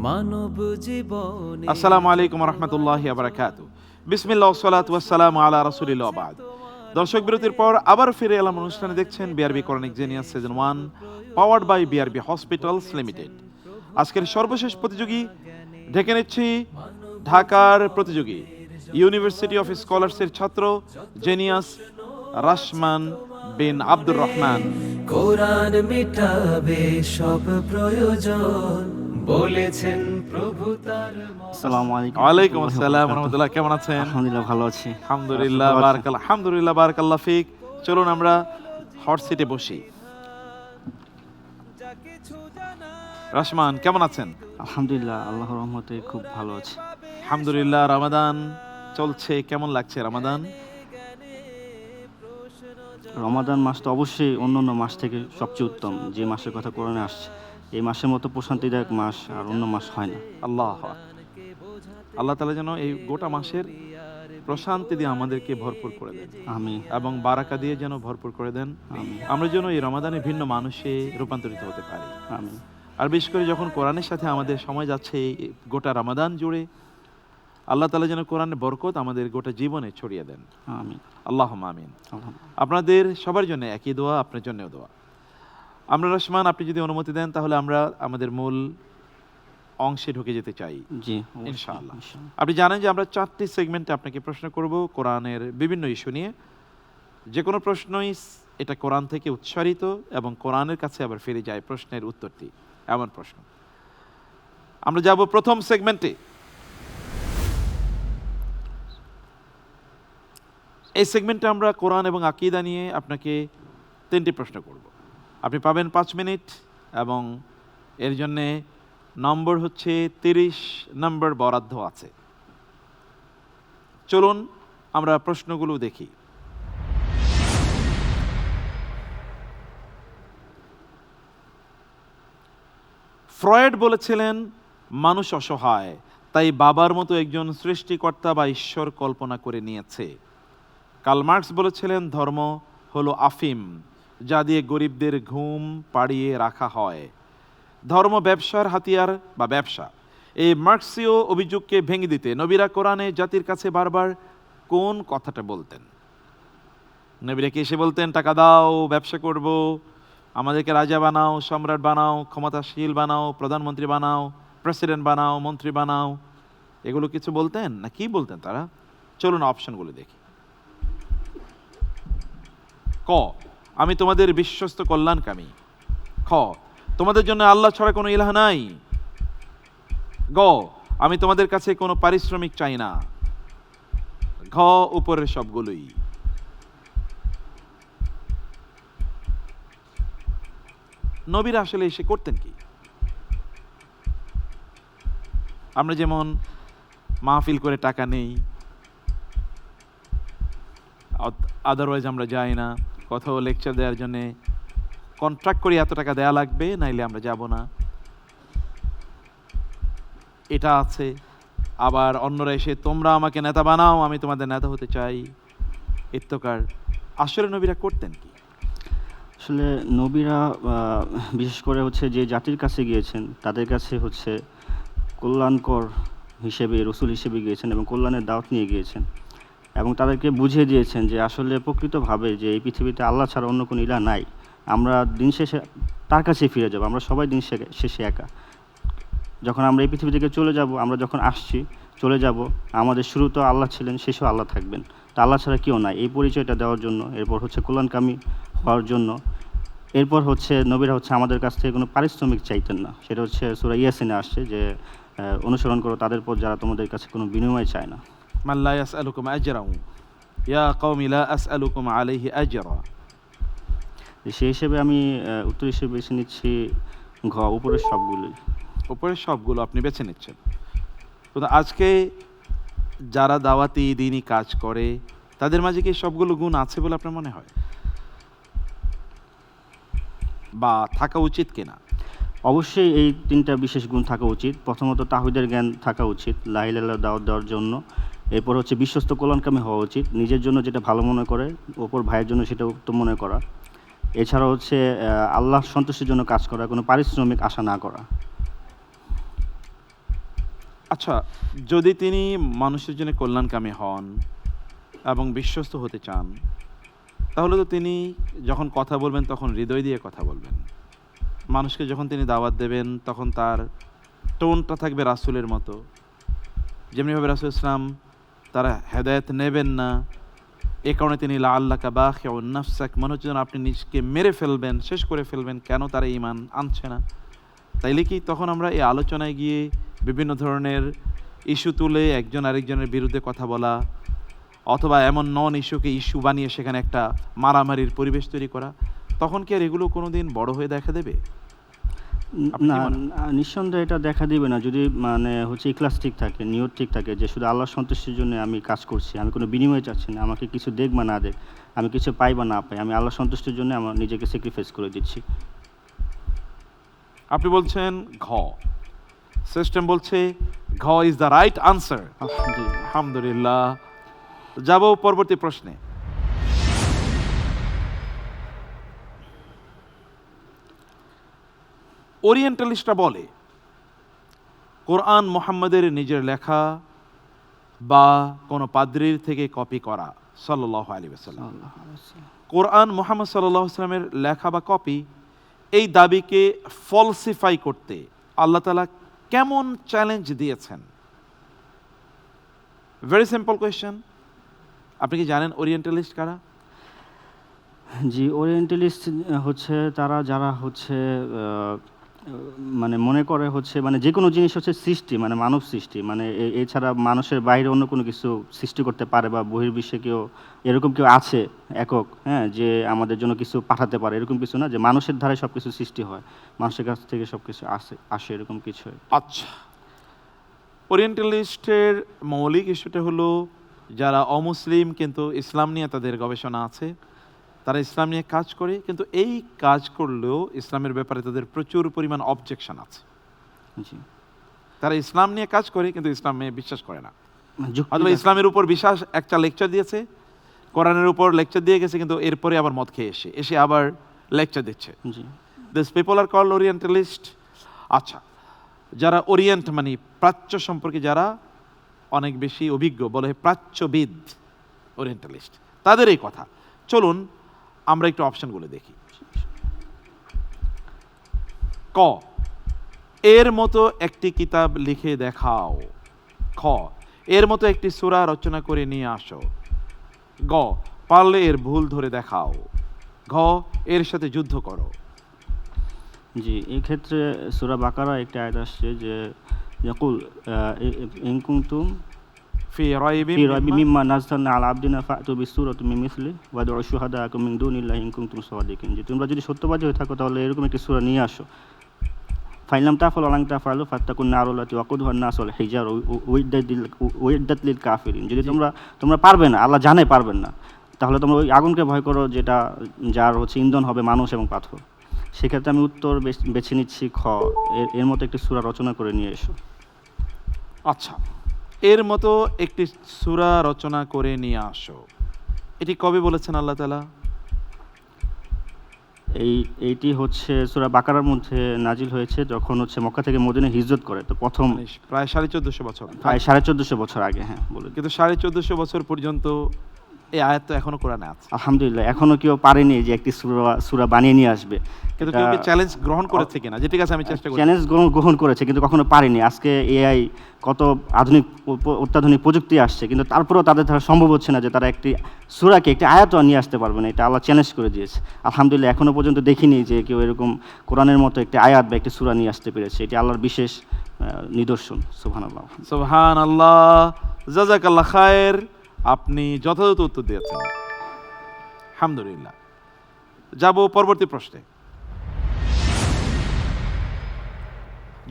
মানব জীবনে আসসালামু আলাইকুম রহমতুল্লাহ বারাকাতু। বিসমিল্লাহ সালাতু ওয়াসসালামু আলা রাসূলিল্লাহ বাদ। দর্শক বিরতির পর আবার ফিরে এলাম অনুষ্ঠানে। দেখছেন BRB Quranic genius season 1, powered by BRB hospitals limited. আজকের সর্বশেষ প্রতিযোগী ঢেকে নিচ্ছি ঢাকার প্রতিযোগী, ইউনিভার্সিটি অফ স্কলার্সের ছাত্র জেনিয়াস রাশমান বিন আব্দুর রহমান। কোরআন মিটাবে সব প্রয়োজন, বলেছেন প্রভু তার আসসালামু আলাইকুম। ওয়ালাইকুম আসসালাম রহমতুল্লাহ, কেমন আছেন? আলহামদুলিল্লাহ, ভালো আছি। আলহামদুলিল্লাহ, বারাকাল্লাহ, আলহামদুলিল্লাহ, বারাকাল্লাহ ফিক। চলুন আমরা হট সিটে বসি। রাশমান, কেমন আছেন? আলহামদুলিল্লাহ, আল্লাহর রহমতে খুব ভালো আছি। আলহামদুলিল্লাহ। রমাদান চলছে, কেমন লাগছে রমাদান? রমাদান মাসটা অবশ্যই অন্যান্য মাস থেকে সবচেয়ে উত্তম, যে মাসের কথা কোরআনে আসছে। এই মাসের মতো প্রশান্তিদায়ক মাস আর অন্য মাস হয় না। আল্লাহ আল্লাহ তাআলা যেন এই গোটা মাসের প্রশান্তি দিয়ে আমাদেরকে ভরপুর করে দেন, আমিন। এবং বারাকা দিয়ে যেন ভরপুর করে দেন। আমিন। আমরা যেন এই রমাদানে ভিন্ন মানুষে রূপান্তরিত হতে পারি। আমিন। আর বিশেষ করে যখন কোরআনের সাথে আমাদের সময় যাচ্ছে এই গোটা রমাদান জুড়ে, আল্লাহ তাআলা যেন কোরআনের বরকত আমাদের গোটা জীবনে ছড়িয়ে দেন। আমিন। আল্লাহুম্মা আমিন। আলহামদুলিল্লাহ। আপনাদের সবার জন্য একই দোয়া, আপনার জন্যও দোয়া। আমরা রহমান, আপনি যদি অনুমতি দেন তাহলে আমরা আমাদের মূল অংশে ঢুকে যেতে চাই। জি, ইনশাআল্লাহ। আপনি জানেন যে আমরা 4টি সেগমেন্টে আপনাকে প্রশ্ন করব কোরআনের বিভিন্ন ইস্যু নিয়ে। যে কোনো প্রশ্নই এটা কোরআন থেকে উচ্চারিত এবং কোরআনের কাছে আবার ফিরে যায় প্রশ্নের উত্তরটি, এমন প্রশ্ন। আমরা যাব প্রথম সেগমেন্টে। এই সেগমেন্টে আমরা কোরআন এবং আকীদা নিয়ে আপনাকে 3টি প্রশ্ন করব। আপনি পাবেন 5 মিনিট এবং এর জন্যে নম্বর হচ্ছে 30 নম্বর বরাদ্দ আছে। চলুন আমরা প্রশ্নগুলো দেখি। ফ্রয়েড বলেছিলেন মানুষ অসহায়, তাই বাবার মতো একজন সৃষ্টিকর্তা বা ঈশ্বর কল্পনা করে নিয়েছে। কার্ল মার্কস বলেছিলেন ধর্ম হলো আফিম, যা দিয়ে গরিবদের ঘুম পাড়িয়ে রাখা হয়। ধর্ম ব্যবসার হাতিয়ার বা ব্যবসা। এই মার্কসীয় অভিযোগকে ভেঙে দিতে নবীরা কোরআনে জাতির কাছে বারবার কোন কথাটা বলতেন? নবীরা কি এসে বলতেন টাকা দাও, ব্যবসা করব, আমাদেরকে রাজা বানাও, সম্রাট বানাও, ক্ষমতাশীল বানাও, প্রধানমন্ত্রী বানাও, প্রেসিডেন্ট বানাও, মন্ত্রী বানাও? এগুলো কিছু বলতেন না কি বলতেন তারা? চলুন অপশনগুলো দেখি। ক, আমি তোমাদের বিশ্বস্ত কল্যাণকামী। খ, তোমাদের জন্য আল্লাহ ছাড়া কোনো ইলাহ নাই। গ, আমি তোমাদের কাছে কোনো পারিশ্রমিক চাই না। ঘ, উপরের সবগুলোই। নবীরা আসলে এসে করতেন কি? আমরা যেমন মাহফিল করে টাকা নেই, আদারওয়াইজ আমরা যাই না। কোথাও লেকচার দেওয়ার জন্যে কন্ট্রাক্ট করি এত টাকা দেয়া লাগবে, নাইলে আমরা যাব না, এটা আছে। আবার অন্যরা এসে তোমরা আমাকে নেতা বানাও, আমি তোমাদের নেতা হতে চাই, ইত্তকার। আসলে নবীরা করতেন কি? আসলে নবীরা বিশেষ করে হচ্ছে যে জাতির কাছে গিয়েছেন তাদের কাছে হচ্ছে কল্যাণকর হিসেবে রসুল হিসেবে গিয়েছেন এবং কল্যাণের দাওয়াত নিয়ে গিয়েছেন এবং তাদেরকে বুঝিয়ে দিয়েছেন যে আসলে প্রকৃতভাবে যে এই পৃথিবীতে আল্লাহ ছাড়া অন্য কোনো ইলাহ নাই, আমরা দিন শেষে তার কাছেই ফিরে যাব, আমরা সবাই দিন শেষে একা। যখন আমরা এই পৃথিবী থেকে চলে যাব, আমরা যখন আসছি চলে যাব, আমাদের শুরু তো আল্লাহ ছিলেন, শেষেও আল্লাহ থাকবেন, তা আল্লাহ ছাড়া কেউ নাই, এই পরিচয়টা দেওয়ার জন্য, এরপর হচ্ছে কল্যাণকামী হওয়ার জন্য, এরপর হচ্ছে নবীরা হচ্ছে আমাদের কাছ থেকে কোনো পারিশ্রমিক চাইতেন না। সেটা হচ্ছে সূরা ইয়াসিনে আসছে যে অনুসরণ করো তাদের পর যারা তোমাদের কাছে কোনো বিনিময় চায় না। মান লা ইয়াসআলুকুম আজরাহু ইয়া কওমি লা আসআলুকুম আলাইহি আজরা। সেই হিসেবে আমি উত্তর হিসেবে বেছে নিচ্ছি ঘ, উপরের সবগুলোই। উপরের সবগুলো আপনি বেছে নিচ্ছেন। তো আজকে যারা দাওয়াতি দিনই কাজ করে তাদের মাঝে কি সবগুলো গুণ আছে বলে আপনার মনে হয়, বা থাকা উচিত কিনা? অবশ্যই এই তিনটা বিশেষ গুণ থাকা উচিত। প্রথমত তাওহীদের জ্ঞান থাকা উচিত লা ইলাহা ইল্লাল্লাহ দাওয়াত দেওয়ার জন্য। এরপর হচ্ছে বিশ্বস্ত কল্যাণকামী হওয়া উচিত, নিজের জন্য যেটা ভালো মনে করে অপর ভাইয়ের জন্য সেটা উত্তম মনে করা। এছাড়া হচ্ছে আল্লাহ সন্তুষ্টির জন্য কাজ করা, কোনো পারিশ্রমিক আশা না করা। আচ্ছা, যদি তিনি মানুষের জন্য কল্যাণকামী হন এবং বিশ্বস্ত হতে চান, তাহলে তো তিনি যখন কথা বলবেন তখন হৃদয় দিয়ে কথা বলবেন। মানুষকে যখন তিনি দাওয়াত দেবেন তখন তার টোনটা থাকবে রাসূলের মতো, যেমনিভাবে রাসূল ইসলাম তারা হেদায়েত নেবেন না, এ কারণে তিনি লাআল্লাকা বাখিউন নাফসাক, মনে হচ্ছে যেন আপনি নিজকে মেরে ফেলবেন, শেষ করে ফেলবেন, কেন তারা ঈমান আনছে না। তাইলে কি তখন আমরা এই আলোচনায় গিয়ে বিভিন্ন ধরনের ইস্যু তুলে একজন আরেকজনের বিরুদ্ধে কথা বলা, অথবা এমন নন ইস্যুকে ইস্যু বানিয়ে সেখানে একটা মারামারির পরিবেশ তৈরি করা, তখন কি আর এগুলো কোনো দিন বড় হয়ে দেখা দেবে? না, নিঃসন্দেহে এটা দেখা দিবে না যদি মানে হচ্ছে ইখলাস ঠিক থাকে, নিয়ত ঠিক থাকে যে শুধু আল্লাহর সন্তুষ্টির জন্য আমি কাজ করছি, আমি কোনো বিনিময় চাচ্ছি না, আমাকে কিছু দেখ বা না দেখ, আমি কিছু পাই বা না পাই, আমি আল্লাহর সন্তুষ্টির জন্য আমার নিজেকে স্যাক্রিফাইস করে দিচ্ছি। আপনি বলছেন ঘ, সিস্টেম বলছে ঘ ইজ দ্য রাইট আনসার। আলহামদুলিল্লাহ। যাব পরবর্তী প্রশ্নে। ওরিয়েন্টালিস্টরা বলে কোরআন মুহাম্মাদের নিজের লেখা বা কোনো পাদ্রীর থেকে কপি করা সাল্লাল্লাহু আলাইহি ওয়াসাল্লাম। কোরআন মুহাম্মদ সাল্লাল্লাহু আলাইহি ওয়াসাল্লামের লেখা বা কপি, এই দাবিকে ফলসিফাই করতে আল্লাহ তাআলা কেমন চ্যালেঞ্জ দিয়েছেন? Very simple question. আপনি কি জানেন ওরিয়েন্টালিস্ট কারা? জি, ওরিয়েন্টালিস্ট হচ্ছে তারা যারা হচ্ছে মানে মনে করে হচ্ছে মানে যে কোনো জিনিস হচ্ছে সৃষ্টি, মানে মানব সৃষ্টি, মানে এছাড়া মানুষের বাইরে অন্য কোনো কিছু সৃষ্টি করতে পারে বা বহির্বিশ্বে কেউ এরকম কেউ আছে একক, হ্যাঁ, যে আমাদের জন্য কিছু পাঠাতে পারে, এরকম কিছু না, যে মানুষের ধারে সব কিছু সৃষ্টি হয়, মানুষের কাছ থেকে সব কিছু আসে এরকম কিছু। আচ্ছা, ওরিয়েন্টালিস্টের মৌলিক ইস্যুটা হলো যারা অমুসলিম কিন্তু ইসলাম নিয়ে তাদের গবেষণা আছে, তারা ইসলাম নিয়ে কাজ করে, কিন্তু এই কাজ করলেও ইসলামের ব্যাপারে তাদের প্রচুর পরিমাণ অবজেকশন আছে। তারা ইসলাম নিয়ে কাজ করে কিন্তু ইসলামে বিশ্বাস করে না, অথবা ইসলামের উপর বিশ্বাস, একটা লেকচার দিয়েছে, কোরআনের উপর লেকচার দিয়ে গেছে, কিন্তু এরপরে আবার মদ খেয়ে এসে আবার লেকচার দিচ্ছে। This people are called orientalist. আচ্ছা, যারা ওরিয়েন্ট মানে প্রাচ্য সম্পর্কে যারা অনেক বেশি অভিজ্ঞ, বলে প্রাচ্যবিদ ওরিয়েন্টালিস্ট, তাদের এই কথা। চলুন আমরা একটু অপশনগুলো দেখি। ক, এর মতো একটি কিতাব লিখে দেখাও। খ, এর মতো একটি সূরা রচনা করে নিয়ে আসো। গ, পারলে এর ভুল ধরে দেখাও। ঘ, এর সাথে যুদ্ধ করো। জি, এই ক্ষেত্রে সূরা বাকারা একটা আয়াত আসছে যে ইয়াকুল ইন কুনতুম ফি রাইবিন মিম্মা নাযালনা আলা আবদিনা ফাতু বিসূরাতিন মিন মিসলি ওয়াদউ শুহাদাকুম মিন দুনিল্লাহি ইন কুনতুম সাদিকিন, যে তোমরা যদি সত্যবাদী হয়ে থাকো তাহলে এরকম একটি সূরা নিয়ে আসো। ফাইলাম তাফালু ওয়া লান তাফালু ফাত্তাকুন নারুল্লাতি ওয়াকুদুহান নাস ওয়াল হিজার উইদ্দাত লিল কাফিরিন, যদি তোমরা পারবে না, আল্লাহ জানে পারবেন না, তাহলে তোমরা ওই আগুনকে ভয় করো যার হচ্ছে ইন্ধন হবে মানুষ এবং পাথর। সেক্ষেত্রে আমি উত্তর বেছে নিচ্ছি খ, এর মতো একটি সূরা রচনা করে নিয়ে এসো। আচ্ছা, এর মতো একটি সূরা রচনা করে নিয়ে আসো, এটি কবে বলেছেন আল্লাহ তাআলা? এইটি হচ্ছে সূরা বাকারার মধ্যে নাজিল হয়েছে যখন হচ্ছে মক্কা থেকে মদিনায় হিজরত করে, তো প্রথম মানে প্রায় 1450 বছর, প্রায় 1450 বছর আগে। হ্যাঁ বলে কিন্তু 1450 বছর পর্যন্ত এই আয়াত তো এখনো কোরআনে আছে, আলহামদুলিল্লাহ এখনো কেউ পারেনি যে একটি সূরা বানিয়ে নিয়ে আসবে। কিন্তু কেউ কি চ্যালেঞ্জ গ্রহণ করেছে কিনা যে ঠিক আছে আমি চেষ্টা করি? চ্যালেঞ্জ গ্রহণ করেছে কিন্তু কখনো পারেনি। আজকে এআই কত অত্যাধুনিক প্রযুক্তি আসছে, কিন্তু তারপরেও তাদের দ্বারা সম্ভব হচ্ছে না যে তারা একটি সূরাকে একটি আয়াতও নিয়ে আসতে পারবে না। এটা আল্লাহ চ্যালেঞ্জ করে দিয়েছে। আলহামদুলিল্লাহ এখনো পর্যন্ত দেখিনি যে কেউ এরকম কোরআনের মতো একটি আয়াত বা একটি সূরা নিয়ে আসতে পেরেছে। এটি আল্লাহর বিশেষ নিদর্শন। সুবহানাল্লাহ। সুবহানাল্লাহ, জাযাকাল্লাহ খায়ের, আপনি যথাযথ উত্তর দিয়েছেন, আলহামদুলিল্লাহ। যাব পরবর্তী প্রশ্নে।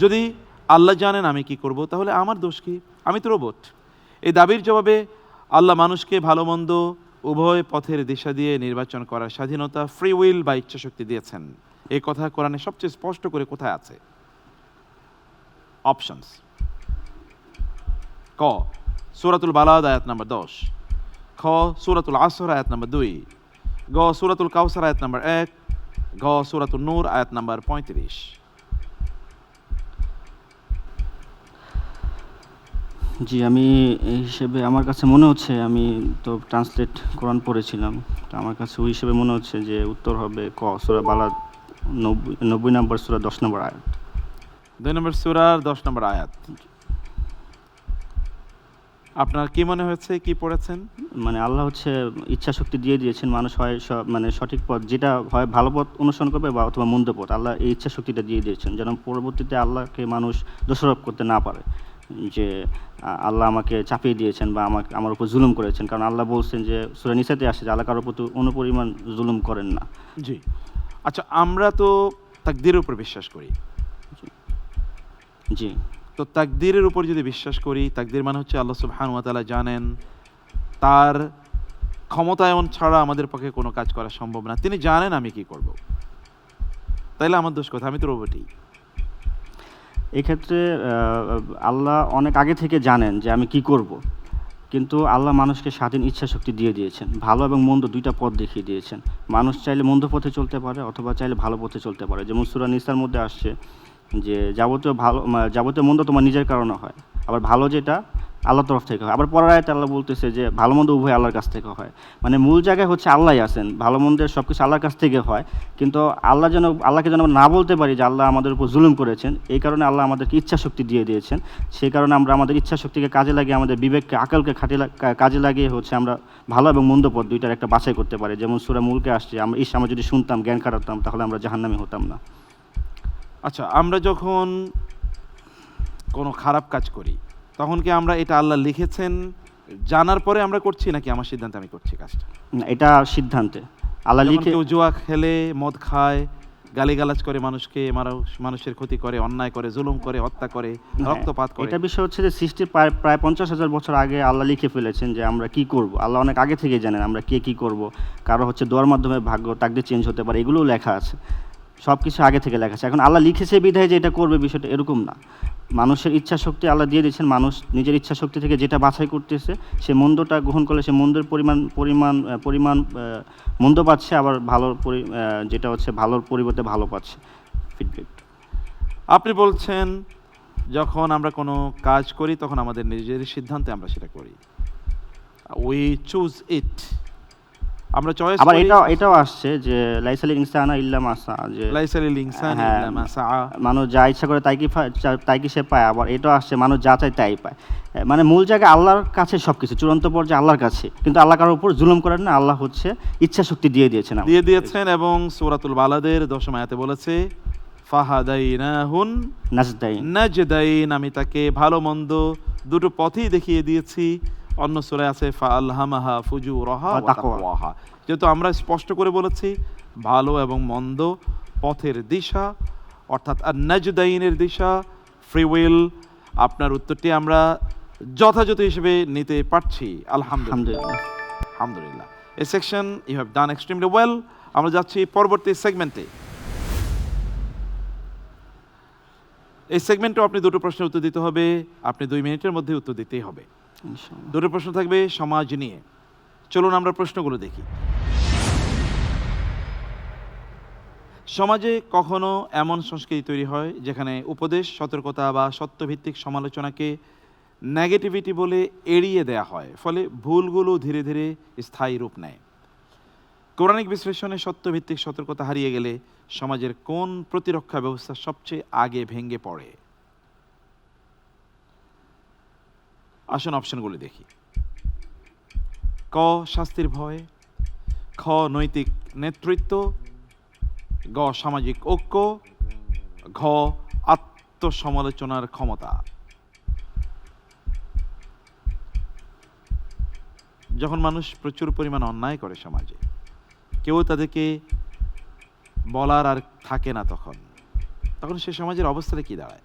যদি আল্লাহ জানেন আমি কি করব, তাহলে আমার দোষ কি? আমি তো রোবট। এই দাবির জবাবে আল্লাহ মানুষকে ভালো মন্দ উভয় পথের দিশা দিয়ে নির্বাচন করার স্বাধীনতা, ফ্রি উইল বা ইচ্ছাশক্তি দিয়েছেন। এই কথা কোরআনে সবচেয়ে স্পষ্ট করে কোথায় আছে? অপশনস: ক সূরাতুল বালাদ আয়াত নাম্বার 10, খ সূরাতুল আসর আয়াত নাম্বার 2, গ সূরাতুল কাউসার আয়াত নাম্বার 1, ঘ সূরাতুন নূর আয়াত নাম্বার 35। জি, আমি এই হিসেবে আমার কাছে মনে হচ্ছে, আমি তো ট্রান্সলেট কোরআন পড়েছিলাম, তো আমার কাছে ওই হিসেবে মনে হচ্ছে যে উত্তর হবে ক সূরা বালাদ 90 নম্বর সূরা 10 নম্বর আয়াত। 2 নম্বর সূরার 10 নম্বর আয়াত। আপনার কি মনে হয়েছে, কি পড়েছেন? মানে আল্লাহ হচ্ছে ইচ্ছা শক্তি দিয়ে দিয়েছেন, মানুষ হয় মানে সঠিক পথ, যেটা হয় ভালো পথ অনুসরণ করবে বা অথবা মন্দ পথ, আল্লাহ এই ইচ্ছা শক্তিটা দিয়ে দিয়েছেন যেন পরবর্তীতে আল্লাহকে মানুষ দোষারোপ করতে না পারে যে আল্লাহ আমাকে চাপিয়ে দিয়েছেন বা আমার উপর জুলুম করেছেন। কারণ আল্লাহ বলছেন যে সূরা নিসাতে আসে যে আল্লাহ কারোর প্রতি অনুপরিমাণ জুলুম করেন না। জি, আচ্ছা, আমরা তো তাকদীরের উপর বিশ্বাস করি। জি, তো তাকদীরের উপর যদি বিশ্বাস করি, তাকদীর মানে হচ্ছে আল্লাহ সুবহানাহু ওয়া তাআলা জানেন, তার ক্ষমতায়ন ছাড়া আমাদের পক্ষে কোনো কাজ করা সম্ভব না। তিনি জানেন আমি কি করব, তাইলে আমার দোষ কোথায়? আমি তো রোবটই। এক্ষেত্রে আল্লাহ অনেক আগে থেকে জানেন যে আমি কি করব, কিন্তু আল্লাহ মানুষকে স্বাধীন ইচ্ছা শক্তি দিয়ে দিয়েছেন, ভালো এবং মন্দ দুইটা পথ দেখিয়ে দিয়েছেন। মানুষ চাইলে মন্দ পথে চলতে পারে অথবা চাইলে ভালো পথে চলতে পারে। যেমন সূরা নিসার মধ্যে আসছে যে যাবতীয় মন্দ তোমার নিজের কারণে হয়, আবার ভালো যেটা আল্লাহর তরফ থেকে হয়। আবার পরের আয়াতে আল্লাহ বলতেছে যে ভালো মন্দ উভয় আল্লাহর কাছ থেকে হয়। মানে মূল জায়গায় হচ্ছে আল্লাহই আছেন, ভালো মন্দের সব কিছু আল্লাহর কাছ থেকে হয়। কিন্তু আল্লাহকে যেন আমরা না বলতে পারি যে আল্লাহ আমাদের উপর জুলুম করেছেন, এই কারণে আল্লাহ আমাদেরকে ইচ্ছা শক্তি দিয়ে দিয়েছেন। সেই কারণে আমরা আমাদের ইচ্ছা শক্তিকে কাজে লাগিয়ে, আমাদের বিবেককে আকলকে কাজে লাগিয়ে হচ্ছে আমরা ভালো এবং মন্দ পথ দুইটার একটা বাছাই করতে পারি। যেমন সূরা মুলকে আসছে, আমরা যদি শুনতাম, জ্ঞান কাটাতাম, তাহলে আমরা জাহান্নামী হতাম না। আচ্ছা, আমরা যখন কোনো খারাপ কাজ করি তখন কি আমরা এটা আল্লাহ লিখেছেন জানার পরে আমরা করছি, নাকি আমার সিদ্ধান্তে আমি করছি কাজটা? এটা সিদ্ধান্তে আল্লাহ লিখে। কেউ জুয়া খেলে, মদ খায়, গালিগালাজ করে, মানুষের ক্ষতি করে, অন্যায় করে, জুলুম করে, হত্যা করে, রক্তপাত করে, এটা বিষয় হচ্ছে যে সৃষ্টির প্রায় 50,000 বছর আগে আল্লাহ লিখে ফেলেছেন যে আমরা কি করব। আল্লাহ অনেক আগে থেকে জানেন আমরা কে কি করব। কারো হচ্ছে দোয়ার মাধ্যমে ভাগ্য তাকদীর চেঞ্জ হতে পারে, এগুলোও লেখা আছে, সব কিছু আগে থেকে লেখা আছে। এখন আল্লাহ লিখেছে বিধায় যে এটা করবে, বিষয়টা এরকম না। মানুষের ইচ্ছা শক্তি আল্লাহ দিয়ে দিয়েছেন, মানুষ নিজের ইচ্ছা শক্তি থেকে যেটা বাছাই করতেছে, সে মন্দটা গ্রহণ করলে সে মন্দের পরিমাণ মন্দ পাচ্ছে, আবার যেটা হচ্ছে ভালোর পরিবর্তে ভালো পাচ্ছে ফিডব্যাক। আপনি বলছেন যখন আমরা কোনো কাজ করি তখন আমাদের নিজের সিদ্ধান্তে আমরা সেটা করি, উই চুজ ইট, আমরা চয়েস আবার এটাও আসছে যে লাইসালিল ইনসানা ইল্লা মা সা, যে লাইসালিল ইনসানি ইল্লা মা সা, মানুষ যা ইচ্ছা করে তাই কি সে পায়। আবার এটাও আসছে মানুষ যা চায় তাই পায়। মানে মূল জায়গায় আল্লাহর কাছে সবকিছু, চূড়ান্ত পর্যায়ে আল্লাহর কাছে, কিন্তু আল্লাহ কারোর উপর জুলুম করেন না। আল্লাহ হচ্ছে ইচ্ছা শক্তি দিয়ে দিয়েছেন এবং সূরাতুল বালাদের 10 আয়াতে বলেছে ফাহাদাইনাহুন নাজদাইন, আমি তাকে ভালো মন্দ দুটো পথই দেখিয়ে দিয়েছি। অন্য সূরায় আছে ফাআলহামাহা ফুজুরাহা ওয়া তাকওয়াহা। যেহেতু আমরা স্পষ্ট করে বলেছি ভালো এবং মন্দ পথের দিশা, অর্থাৎ আর-নাজদাইনের দিশা, ফ্রি উইল, আপনার উত্তরটি আমরা যথাযথ হিসেবে নিতে পারছি। আলহামদুলিল্লাহ। এই section you have done extremely well. আমরা যাচ্ছি পরবর্তী সেগমেন্টে। এই সেগমেন্টে আপনি দুটো প্রশ্নের উত্তর দিতে হবে, আপনি 2 মিনিটের মধ্যে উত্তর দিতেই হবে। দুটো প্রশ্ন থাকবে সমাজ নিয়ে। চলুন আমরা প্রশ্নগুলো দেখি। সমাজে কখনো এমন সংস্কৃতি তৈরি হয় যেখানে উপদেশ, সতর্কতা বা সত্যভিত্তিক সমালোচনাকে নেগেটিভিটি বলে এড়িয়ে দেয়া হয়, ফলে ভুলগুলো ধীরে ধীরে স্থায়ী রূপ নেয়। কোরআনিক বিশ্লেষণে সত্যভিত্তিক সতর্কতা হারিয়ে গেলে সমাজের কোন প্রতিরক্ষা ব্যবস্থা সবচেয়ে আগে ভেঙে পড়ে? আসুন অপশনগুলো দেখি। ক, শাস্তির ভয়, খ, নৈতিক নেতৃত্ব, গ, সামাজিক ঐক্য, ঘ, আত্মসমালোচনার ক্ষমতা। যখন মানুষ প্রচুর পরিমাণ অন্যায় করে সমাজে, কেউ তাদেরকে বলার আর থাকে না, তখন সে সমাজের অবস্থাটা কি দাঁড়ায়?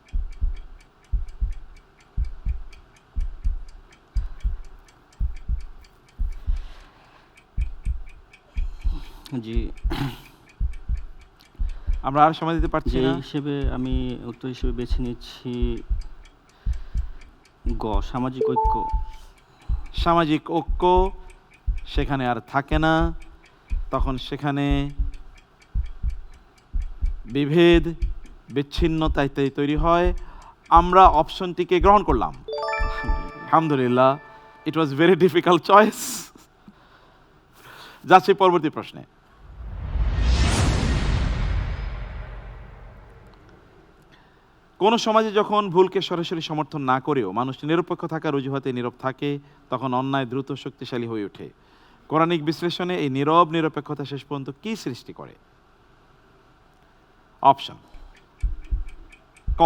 জি, আমরা আর সময় দিতে পারছি যে না। হিসেবে আমি উত্তর হিসেবে বেছে নিচ্ছি গ, সামাজিক ঐক্য। সামাজিক ঐক্য সেখানে আর থাকে না, তখন সেখানে বিভেদ, বিচ্ছিন্নতা ইত্যাদি তৈরি হয়। আমরা অপশনটিকে গ্রহণ করলাম। আলহামদুলিল্লাহ, ইট ওয়াজ ভেরি ডিফিকাল্ট চয়েস। যাচ্ছি পরবর্তী প্রশ্নে। কোন সমাজে যখন ভুলকে সরাসরি সমর্থন না করেও মানুষ নিরপেক্ষ থাকার অজুহাতে নীরব থাকে, তখন অন্যায় দ্রুত শক্তিশালী হয়ে ওঠে। কোরআনিক বিশ্লেষণে এই নীরব নিরপেক্ষতা শেষ পর্যন্ত কি সৃষ্টি করে? অপশন: ক,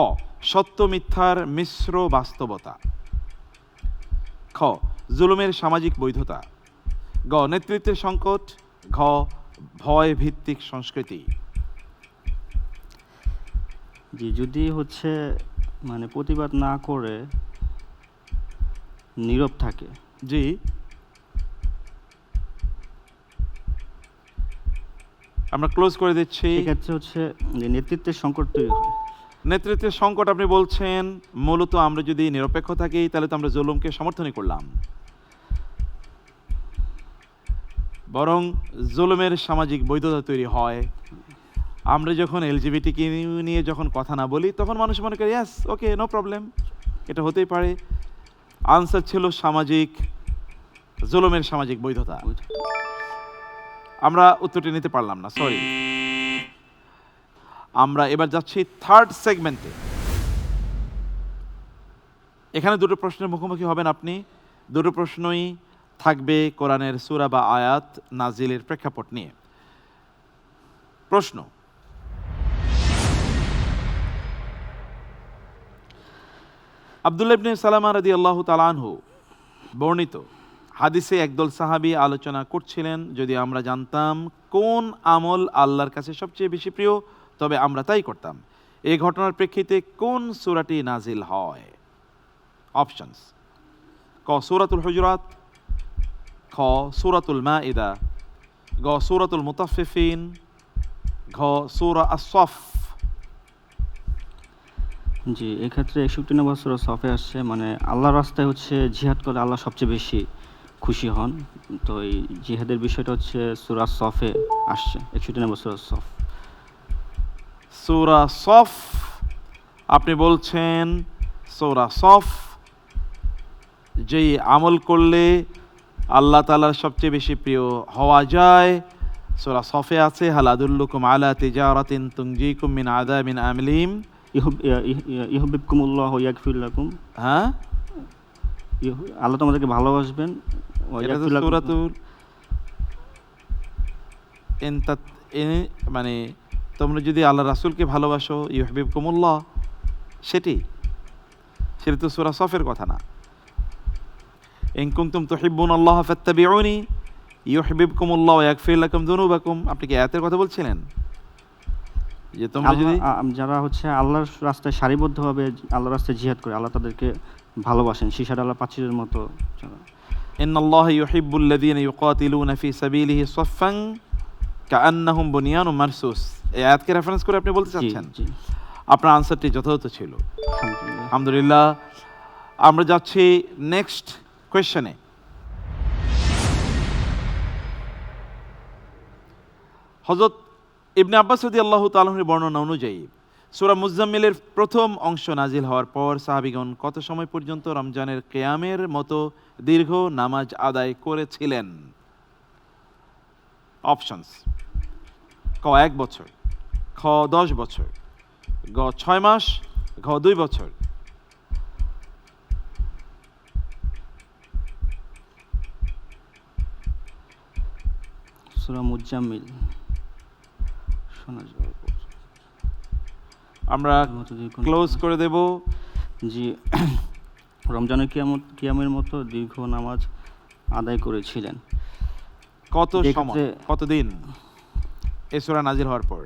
সত্য মিথ্যার মিশ্র বাস্তবতা, খ, জুলুমের সামাজিক বৈধতা, গ, নেতৃত্বের সংকট, ঘ, ভয় ভিত্তিক সংস্কৃতি। জি, যদি মানে প্রতিবাদ না করে নীরব থাকে, জি, আমরা ক্লোজ করে দিচ্ছি। এক্ষেত্রে যে নেতৃত্বের সংকট তৈরি হয়। নেতৃত্বের সংকট আপনি বলছেন, মূলত আমরা যদি নিরপেক্ষ থাকি তাহলে তো আমরা জুলুমকে সমর্থনই করলাম, বরং জুলুমের সামাজিক বৈধতা তৈরি হয়। আমরা যখন এলজিবিটিকে নিয়ে যখন কথা না বলি, তখন মানুষ মনে করে ইয়াস, ওকে, নো প্রবলেম, এটা হতেই পারে। আনসার ছিল সামাজিক, জুলুমের সামাজিক বৈধতা। আমরা উত্তরটি নিতে পারলাম না, সরি। আমরা এবার যাচ্ছি থার্ড সেগমেন্টে। এখানে দুটো প্রশ্নের মুখোমুখি হবেন আপনি। দুটো প্রশ্নই থাকবে কোরআনের সূরা বা আয়াত নাজিলের প্রেক্ষাপট নিয়ে। প্রশ্ন: আব্দুল্লাহ ইবনে সালামা রাদিয়াল্লাহু তাআলা আনহু বর্ণিত হাদিসে একদল সাহাবী আলোচনা করছিলেন, যদি আমরা জানতাম কোন আমল আল্লাহর কাছে সবচেয়ে বেশি প্রিয় তবে আমরা তাই করতাম। এই ঘটনার প্রেক্ষিতে কোন সূরাটি নাজিল হয়? অপশনস: ক, সূরাতুল হুজুরাত, খ, সূরাতুল মাইদা, গ, সূরাতুল মুতাফফিফিন, ঘ, সূরা আস-সফ। জি, এক্ষেত্রে 61 নম্বর সূরা সফে আসছে, মানে আল্লাহর রাস্তায় জিহাদ করলে আল্লাহ সবচেয়ে বেশি খুশি হন। তো এই জিহাদের বিষয়টা সূরা সফে আসছে, 61 নম্বর সূরা সফ। সূরা সফ আপনি বলছেন, সূরা সফ যেই আমল করলে আল্লাহ তাআলার সবচেয়ে বেশি প্রিয় হওয়া যায়, সূরা সফে আছে, হাল আদুল্লুকুম আলা তিজারাতিন তুনজিকুম মিন আযাবিন আলিম, ইউহিব্বুকুমুল্লাহ ওয়া ইয়াগফির লাকুম। হ্যাঁ, আল্লাহ তোমাদেরকে ভালোবাসবেন। এটা তো সূরাতুল মানে তোমরা যদি আল্লাহ রাসূলকে ভালোবাসো, ইউহিব্বুকুমুল্লাহ, সেটা তো সূরা সফের কথা না। ইন কুনতুম তুহিব্বুনাল্লাহ ফাত্তাবিউনি ইউহিব্বুকুমুল্লাহ ওয়া ইয়াগফির লাকুম যুনুবাকুম। আপনি কি আয়াতের কথা বলছিলেন? যে তোমরা যদি যারা আল্লাহর রাস্তায় সারিবদ্ধভাবে আল্লাহর রাস্তায় জিহাদ করে, আল্লাহ তাদেরকে ভালোবাসেন, সীসা ডালা পাচিলের মতো। ইন্নাল্লাহা ইউহিব্বুল্লাযীনা ইউকাতিলুনা ফী সাবিলিহি সাফফান কাআন্নাহুম বুনিয়ানুম মারসুস। এই আয়াতকে রেফারেন্স করে আপনি বলতে চাচ্ছেন? জি, আপনার আনসারটি যথাযথ ছিল, আলহামদুলিল্লাহ। আমরা যাচ্ছি নেক্সট কোয়েশ্চনে। হযরত ইবনে আব্বাস রাদিয়াল্লাহু তাআলা আনহুর বর্ণনা অনুযায়ী সূরা মুজাম্মিলের প্রথম অংশ নাজিল হওয়ার পর সাহাবীগণ কত সময় পর্যন্ত রমজানের কিয়ামের মতো দীর্ঘ নামাজ আদায় করেছিলেন? অপশনস: ক 1 বছর, খ 10 বছর, গ 6 মাস, ঘ 2 বছর। সূরা মুজাম্মিল শোনা যাওয়ার পর আমরা ক্লোজ করে দেব। জি, রমজানের কিয়ামের মতো দীর্ঘ নামাজ আদায় করেছিলেন। কত সময়, এক্ষেত্রে- কতদিন এই সূরা নাজিল হওয়ার পর?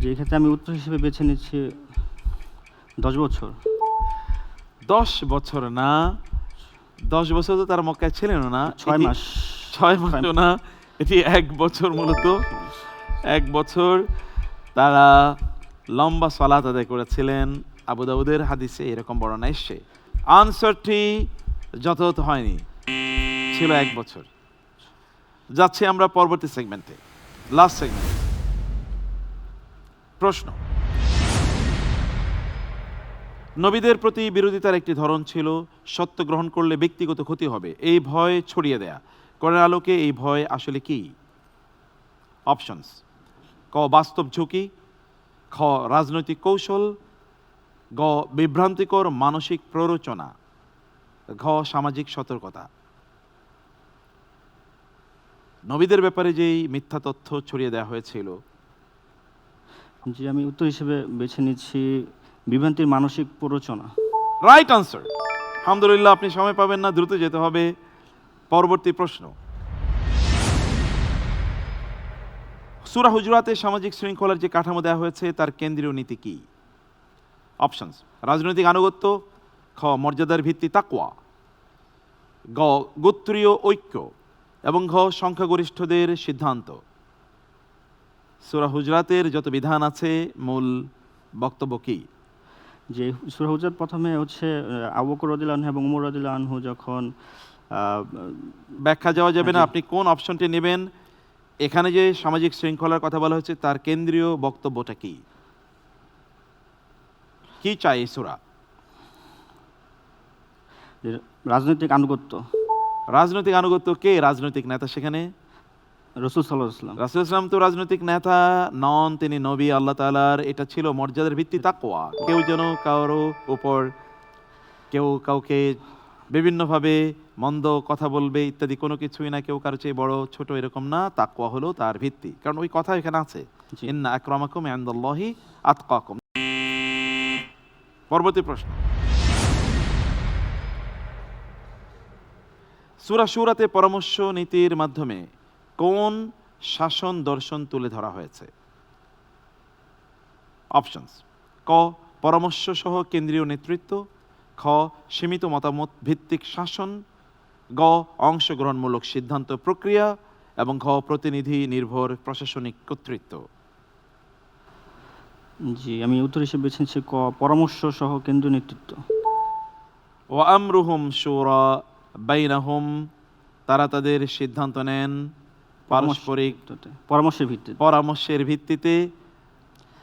যে ক্ষেত্রে আমি উত্তর হিসেবে বেছে নিচ্ছি 10 বছর। 10 বছর না, 10 বছর তো তার মক্কায় ছিলেন না। 6 মাস। 6 মাসও না, এটি 1 বছর। মূলত 1 বছর তারা লম্বা সালাত আদায় করেছিলেন। আবু দাউদের হাদিসে এরকম বর্ণনা এসছে। আনসারটি যথাযথ হয়নি, ছিল 1 বছর। যাচ্ছি আমরা পরবর্তী সেগমেন্টে, লাস্ট সেগমেন্ট। প্রশ্ন: নবীদের প্রতি বিরোধিতার একটি ধরন ছিল সত্য গ্রহণ করলে ব্যক্তিগত ক্ষতি হবে, এই ভয় ছড়িয়ে দেয়া। কোরআনের আলোকে এই ভয় আসলে কি? অপশনস: ক বাস্তব ঝুঁকি, খ রাজনৈতিক কৌশল, গ বিভ্রান্তিকর মানসিক প্ররোচনা, ঘ সামাজিক সতর্কতা। নবীদের ব্যাপারে যেই মিথ্যা তথ্য ছড়িয়ে দেওয়া হয়েছিল। জি, আমি উত্তর হিসেবে বেছে নিচ্ছি বিভ্রান্তির মানসিক প্ররোচনা। Right answer. আলহামদুলিল্লাহ, আপনি সময় পাবেন না, দ্রুত যেতে হবে। পরবর্তী প্রশ্ন: সূরা হুজুরাতে সামাজিক শৃঙ্খলার যে কাঠামো দেওয়া হয়েছে তার কেন্দ্রীয় নীতি কি? অপশনস: রাজনৈতিক আনুগত্য, খ মর্যাদার ভিত্তি তাকওয়া, গ গোত্রীয় ঐক্য, এবং ঘ সংখ্যাগরিষ্ঠদের সিদ্ধান্ত। সূরা হুজরাতের যত বিধান আছে মূল বক্তব্য কি? যে সূরা হুজুরাত প্রথমে হচ্ছে আবু বকর রাদিয়াল্লাহু আনহু এবং ওমর রাদিয়াল্লাহু আনহু যখন ব্যাখ্যা যাওয়া যাবে না, জি। আপনি কোন অপশনটি নেবেন? এখানে যে সামাজিক শৃঙ্খলার কথা বলা হচ্ছে তার কেন্দ্রীয় বক্তব্যটা কি? কি চাই এই সূরা? যে রাজনৈতিক আনুগত্য, রাজনৈতিক আনুগত্য। কে রাজনৈতিক নেতা সেখানে? রাসূল সাল্লাল্লাহু আলাইহি ওয়াসাল্লাম। রাসূল ইসলাম তো রাজনৈতিক নেতা নন, তিনি নবী আল্লাহ তাআলার। এটা ছিল মর্যাদার ভিত্তি তাকওয়া। কেউ যেন কারো উপর, কেউ কাউকে বিভিন্নভাবে মন্দ কথা বলবে ইত্যাদি কোনো কিছুই না, কেউ কারো চেয়ে বড় ছোট এরকম না। তাকওয়া হলো তার ভিত্তি, কারণ ওই কথা এখানে আছে, জি। ইন্না আকরামাকুম ইনদাল্লাহি আতকাকুম। পরবর্তী প্রশ্ন: সূরা শুরাতে পরামর্শ নীতির মাধ্যমে কোন শাসন দর্শন তুলে ধরা হয়েছে? অপশনস: ক পরামর্শ সহ কেন্দ্রীয় নেতৃত্ব, খ সীমিত মতামত ভিত্তিক শাসন, গ অংশগ্রহণমূলক সিদ্ধান্ত প্রক্রিয়া, এবং ঘ প্রতিনিধি নির্ভর প্রশাসনিক কর্তৃত্ব। জি, আমি উত্তর হিসেবে বেছে নিচ্ছি ক পরামর্শ সহ কেন্দ্রীয় নেতৃত্ব। ওয়া আমরুহুম শুরা বাইনাহুম, তারা তাদের সিদ্ধান্ত নেন পারস্পরিক পরামর্শের ভিত্তিতে। পরামর্শের ভিত্তিতে।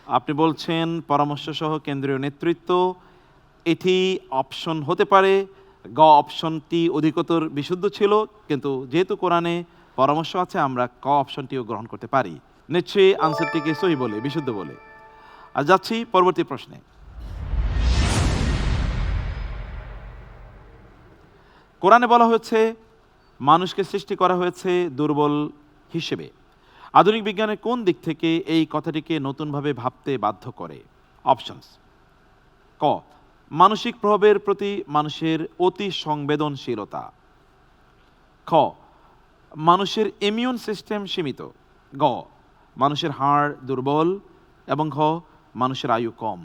আপনি বলছেন পরামর্শ সহ কেন্দ্রীয় নেতৃত্ব, এটি অপশন হতে পারে। গ অপশনটি অধিকতর বিশুদ্ধ ছিল, কিন্তু যেহেতু কোরআনে পরামর্শ আছে আমরা ক অপশনটিও গ্রহণ করতে পারি। নিশ্চয়ই আনসারটিকে সহি বলে, বিশুদ্ধ বলে। আর যাচ্ছি পরবর্তী প্রশ্নে। কোরআনে বলা হয়েছে মানুষকে সৃষ্টি করা হয়েছে দুর্বল হিসেবে। আধুনিক বিজ্ঞানের কোন দিক থেকে এই কথাটিকে নতুনভাবে ভাবতে বাধ্য করে? অপশনস: ক মানসিক প্রভাবের প্রতি মানুষের অতি সংবেদনশীলতা, খ মানুষের ইমিউন সিস্টেম সীমিত, গ মানুষের হাড় দুর্বল, এবং ঘ মানুষের আয়ু কম।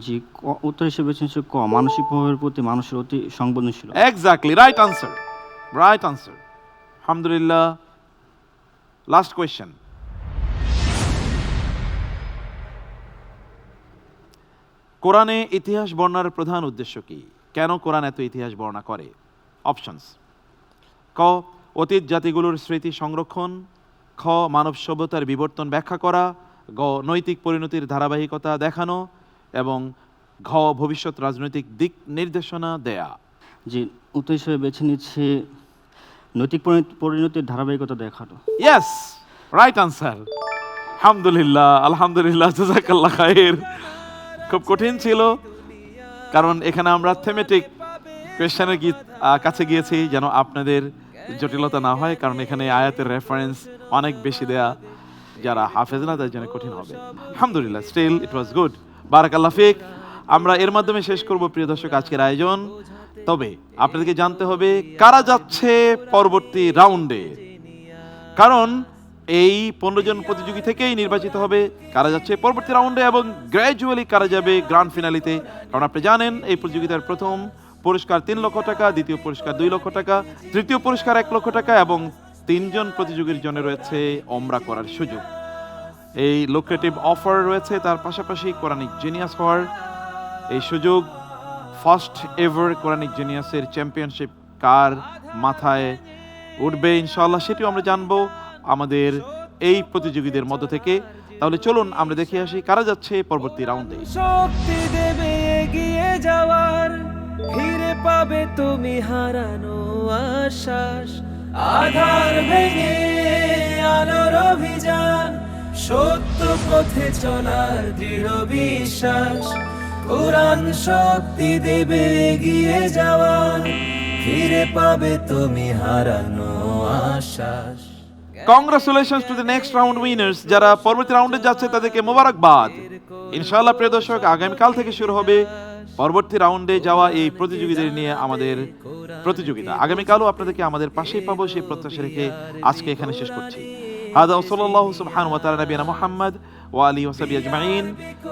জি, উত্তর হিসেবে বেছে নিচ্ছি ক মানসিক প্রভাবের প্রতি মানুষের অতি সংবেদনশীল। Exactly right answer, right answer. আলহামদুলিল্লাহ। লাস্ট কোয়েশ্চেন: কোরআনে ইতিহাস বর্ণনার প্রধান উদ্দেশ্য কি? কেন কোরআন এত ইতিহাস বর্ণনা করে? অপশনস: ক অতীত জাতিগুলোর স্মৃতি সংরক্ষণ, খ মানব সভ্যতার বিবর্তন ব্যাখ্যা করা, গ নৈতিক পরিণতির ধারাবাহিকতা দেখানো এবং ঘ ভবিষ্যৎ রাজনৈতিক দিক নির্দেশনা দেয়া। যে উত্তর হিসেবে বেছে নিচ্ছে নৈতিক পরিণতির ধারাবাহিকতা দেখানো। Yes, right answer. আলহামদুলিল্লাহ, আলহামদুলিল্লাহ, জাযাকাল্লাহ খায়ের। খুব কঠিন ছিল, কারণ এখানে আমরা থেমেটিক কোয়েশ্চেনের কাছে গিয়েছি যেন আপনাদের জটিলতা না হয়, কারণ এখানে আয়াতের রেফারেন্স অনেক বেশি দেয়া, যারা হাফেজ না তাদের জন্য কঠিন হবে। আলহামদুলিল্লাহ, স্টিল ইট ওয়াজ গুড। বারাকাল্লাহ ফিক। আমরা এর মাধ্যমে শেষ করব প্রিয় দর্শক আজকের আয়োজন। তবে আপনাদেরকে জানতে হবে কারা যাচ্ছে পরবর্তী রাউন্ডে, কারণ এই 15 জন প্রতিযোগী থেকেই নির্বাচিত হবে কারা যাচ্ছে পরবর্তী রাউন্ডে এবং গ্র্যাজুয়ালি কারা যাবে গ্র্যান্ড ফিনালিতে। কারণ আপনি জানেন এই প্রতিযোগিতার প্রথম পুরস্কার 3 লক্ষ টাকা, দ্বিতীয় পুরস্কার 2 লক্ষ টাকা, তৃতীয় পুরস্কার 1 লক্ষ টাকা এবং 3 জন প্রতিযোগীর জন্য রয়েছে ওমরা করার সুযোগ। এই লুক্রেটিভ অফার রয়েছে, তার পাশাপাশি কোরআনিক জিনিয়াস হওয়ার এই সুযোগ। ফার্স্ট এভার কোরআনিক জিনিয়াসের চ্যাম্পিয়নশিপ কার মাথায় উঠবে ইনশাআল্লাহ সেটিও আমরা জানবো আমাদের এই প্রতিযোগীদের মধ্য থেকে। তাহলে চলুন আমরা দেখে আসি কারা যাচ্ছে পরবর্তী রাউন্ডে। শক্তি দেবে এগিয়ে যাওয়ার, ফিরে পাবে তুমি হারানো আশ্বাস। আধার ভেঙে আলোর অভিযান, সত্য পথে চলার দৃঢ় বিশ্বাস। কোরআন শক্তি দেবে এগিয়ে যাওয়ার, ফিরে পাবে তুমি হারানো আশ্বাস। Congratulations to the next round winners. যারা পরবর্তী রাউন্ডে যাচ্ছে তাদেরকে মোবারকবাদ। ইনশাআল্লাহ প্রিয় দর্শক, আগামীকাল থেকে শুরু হবে পরবর্তী রাউন্ডে যাওয়া এই প্রতিযোগীদের নিয়ে আমাদের প্রতিযোগিতা। আগামীকালও আপনাদেরকে আমাদের পাশেই পাবো সেই প্রত্যাশা রেখে আজকে এখানে শেষ করছি। হাদা সাল্লাল্লাহু সুবহানাহু ওয়া তাআলা নবিয়ানা মুহাম্মদ ওয়া আলিহি ওয়া সাহবিহি আজমাইন।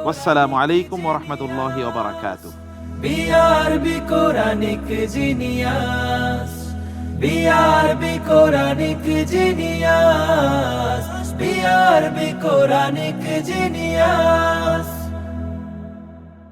ওয়াসসালামু আলাইকুম ওয়া রাহমাতুল্লাহি ওয়া বারাকাতুহু। BRB Quranic genius, BRB Quranic genius, BRB Quranic genius.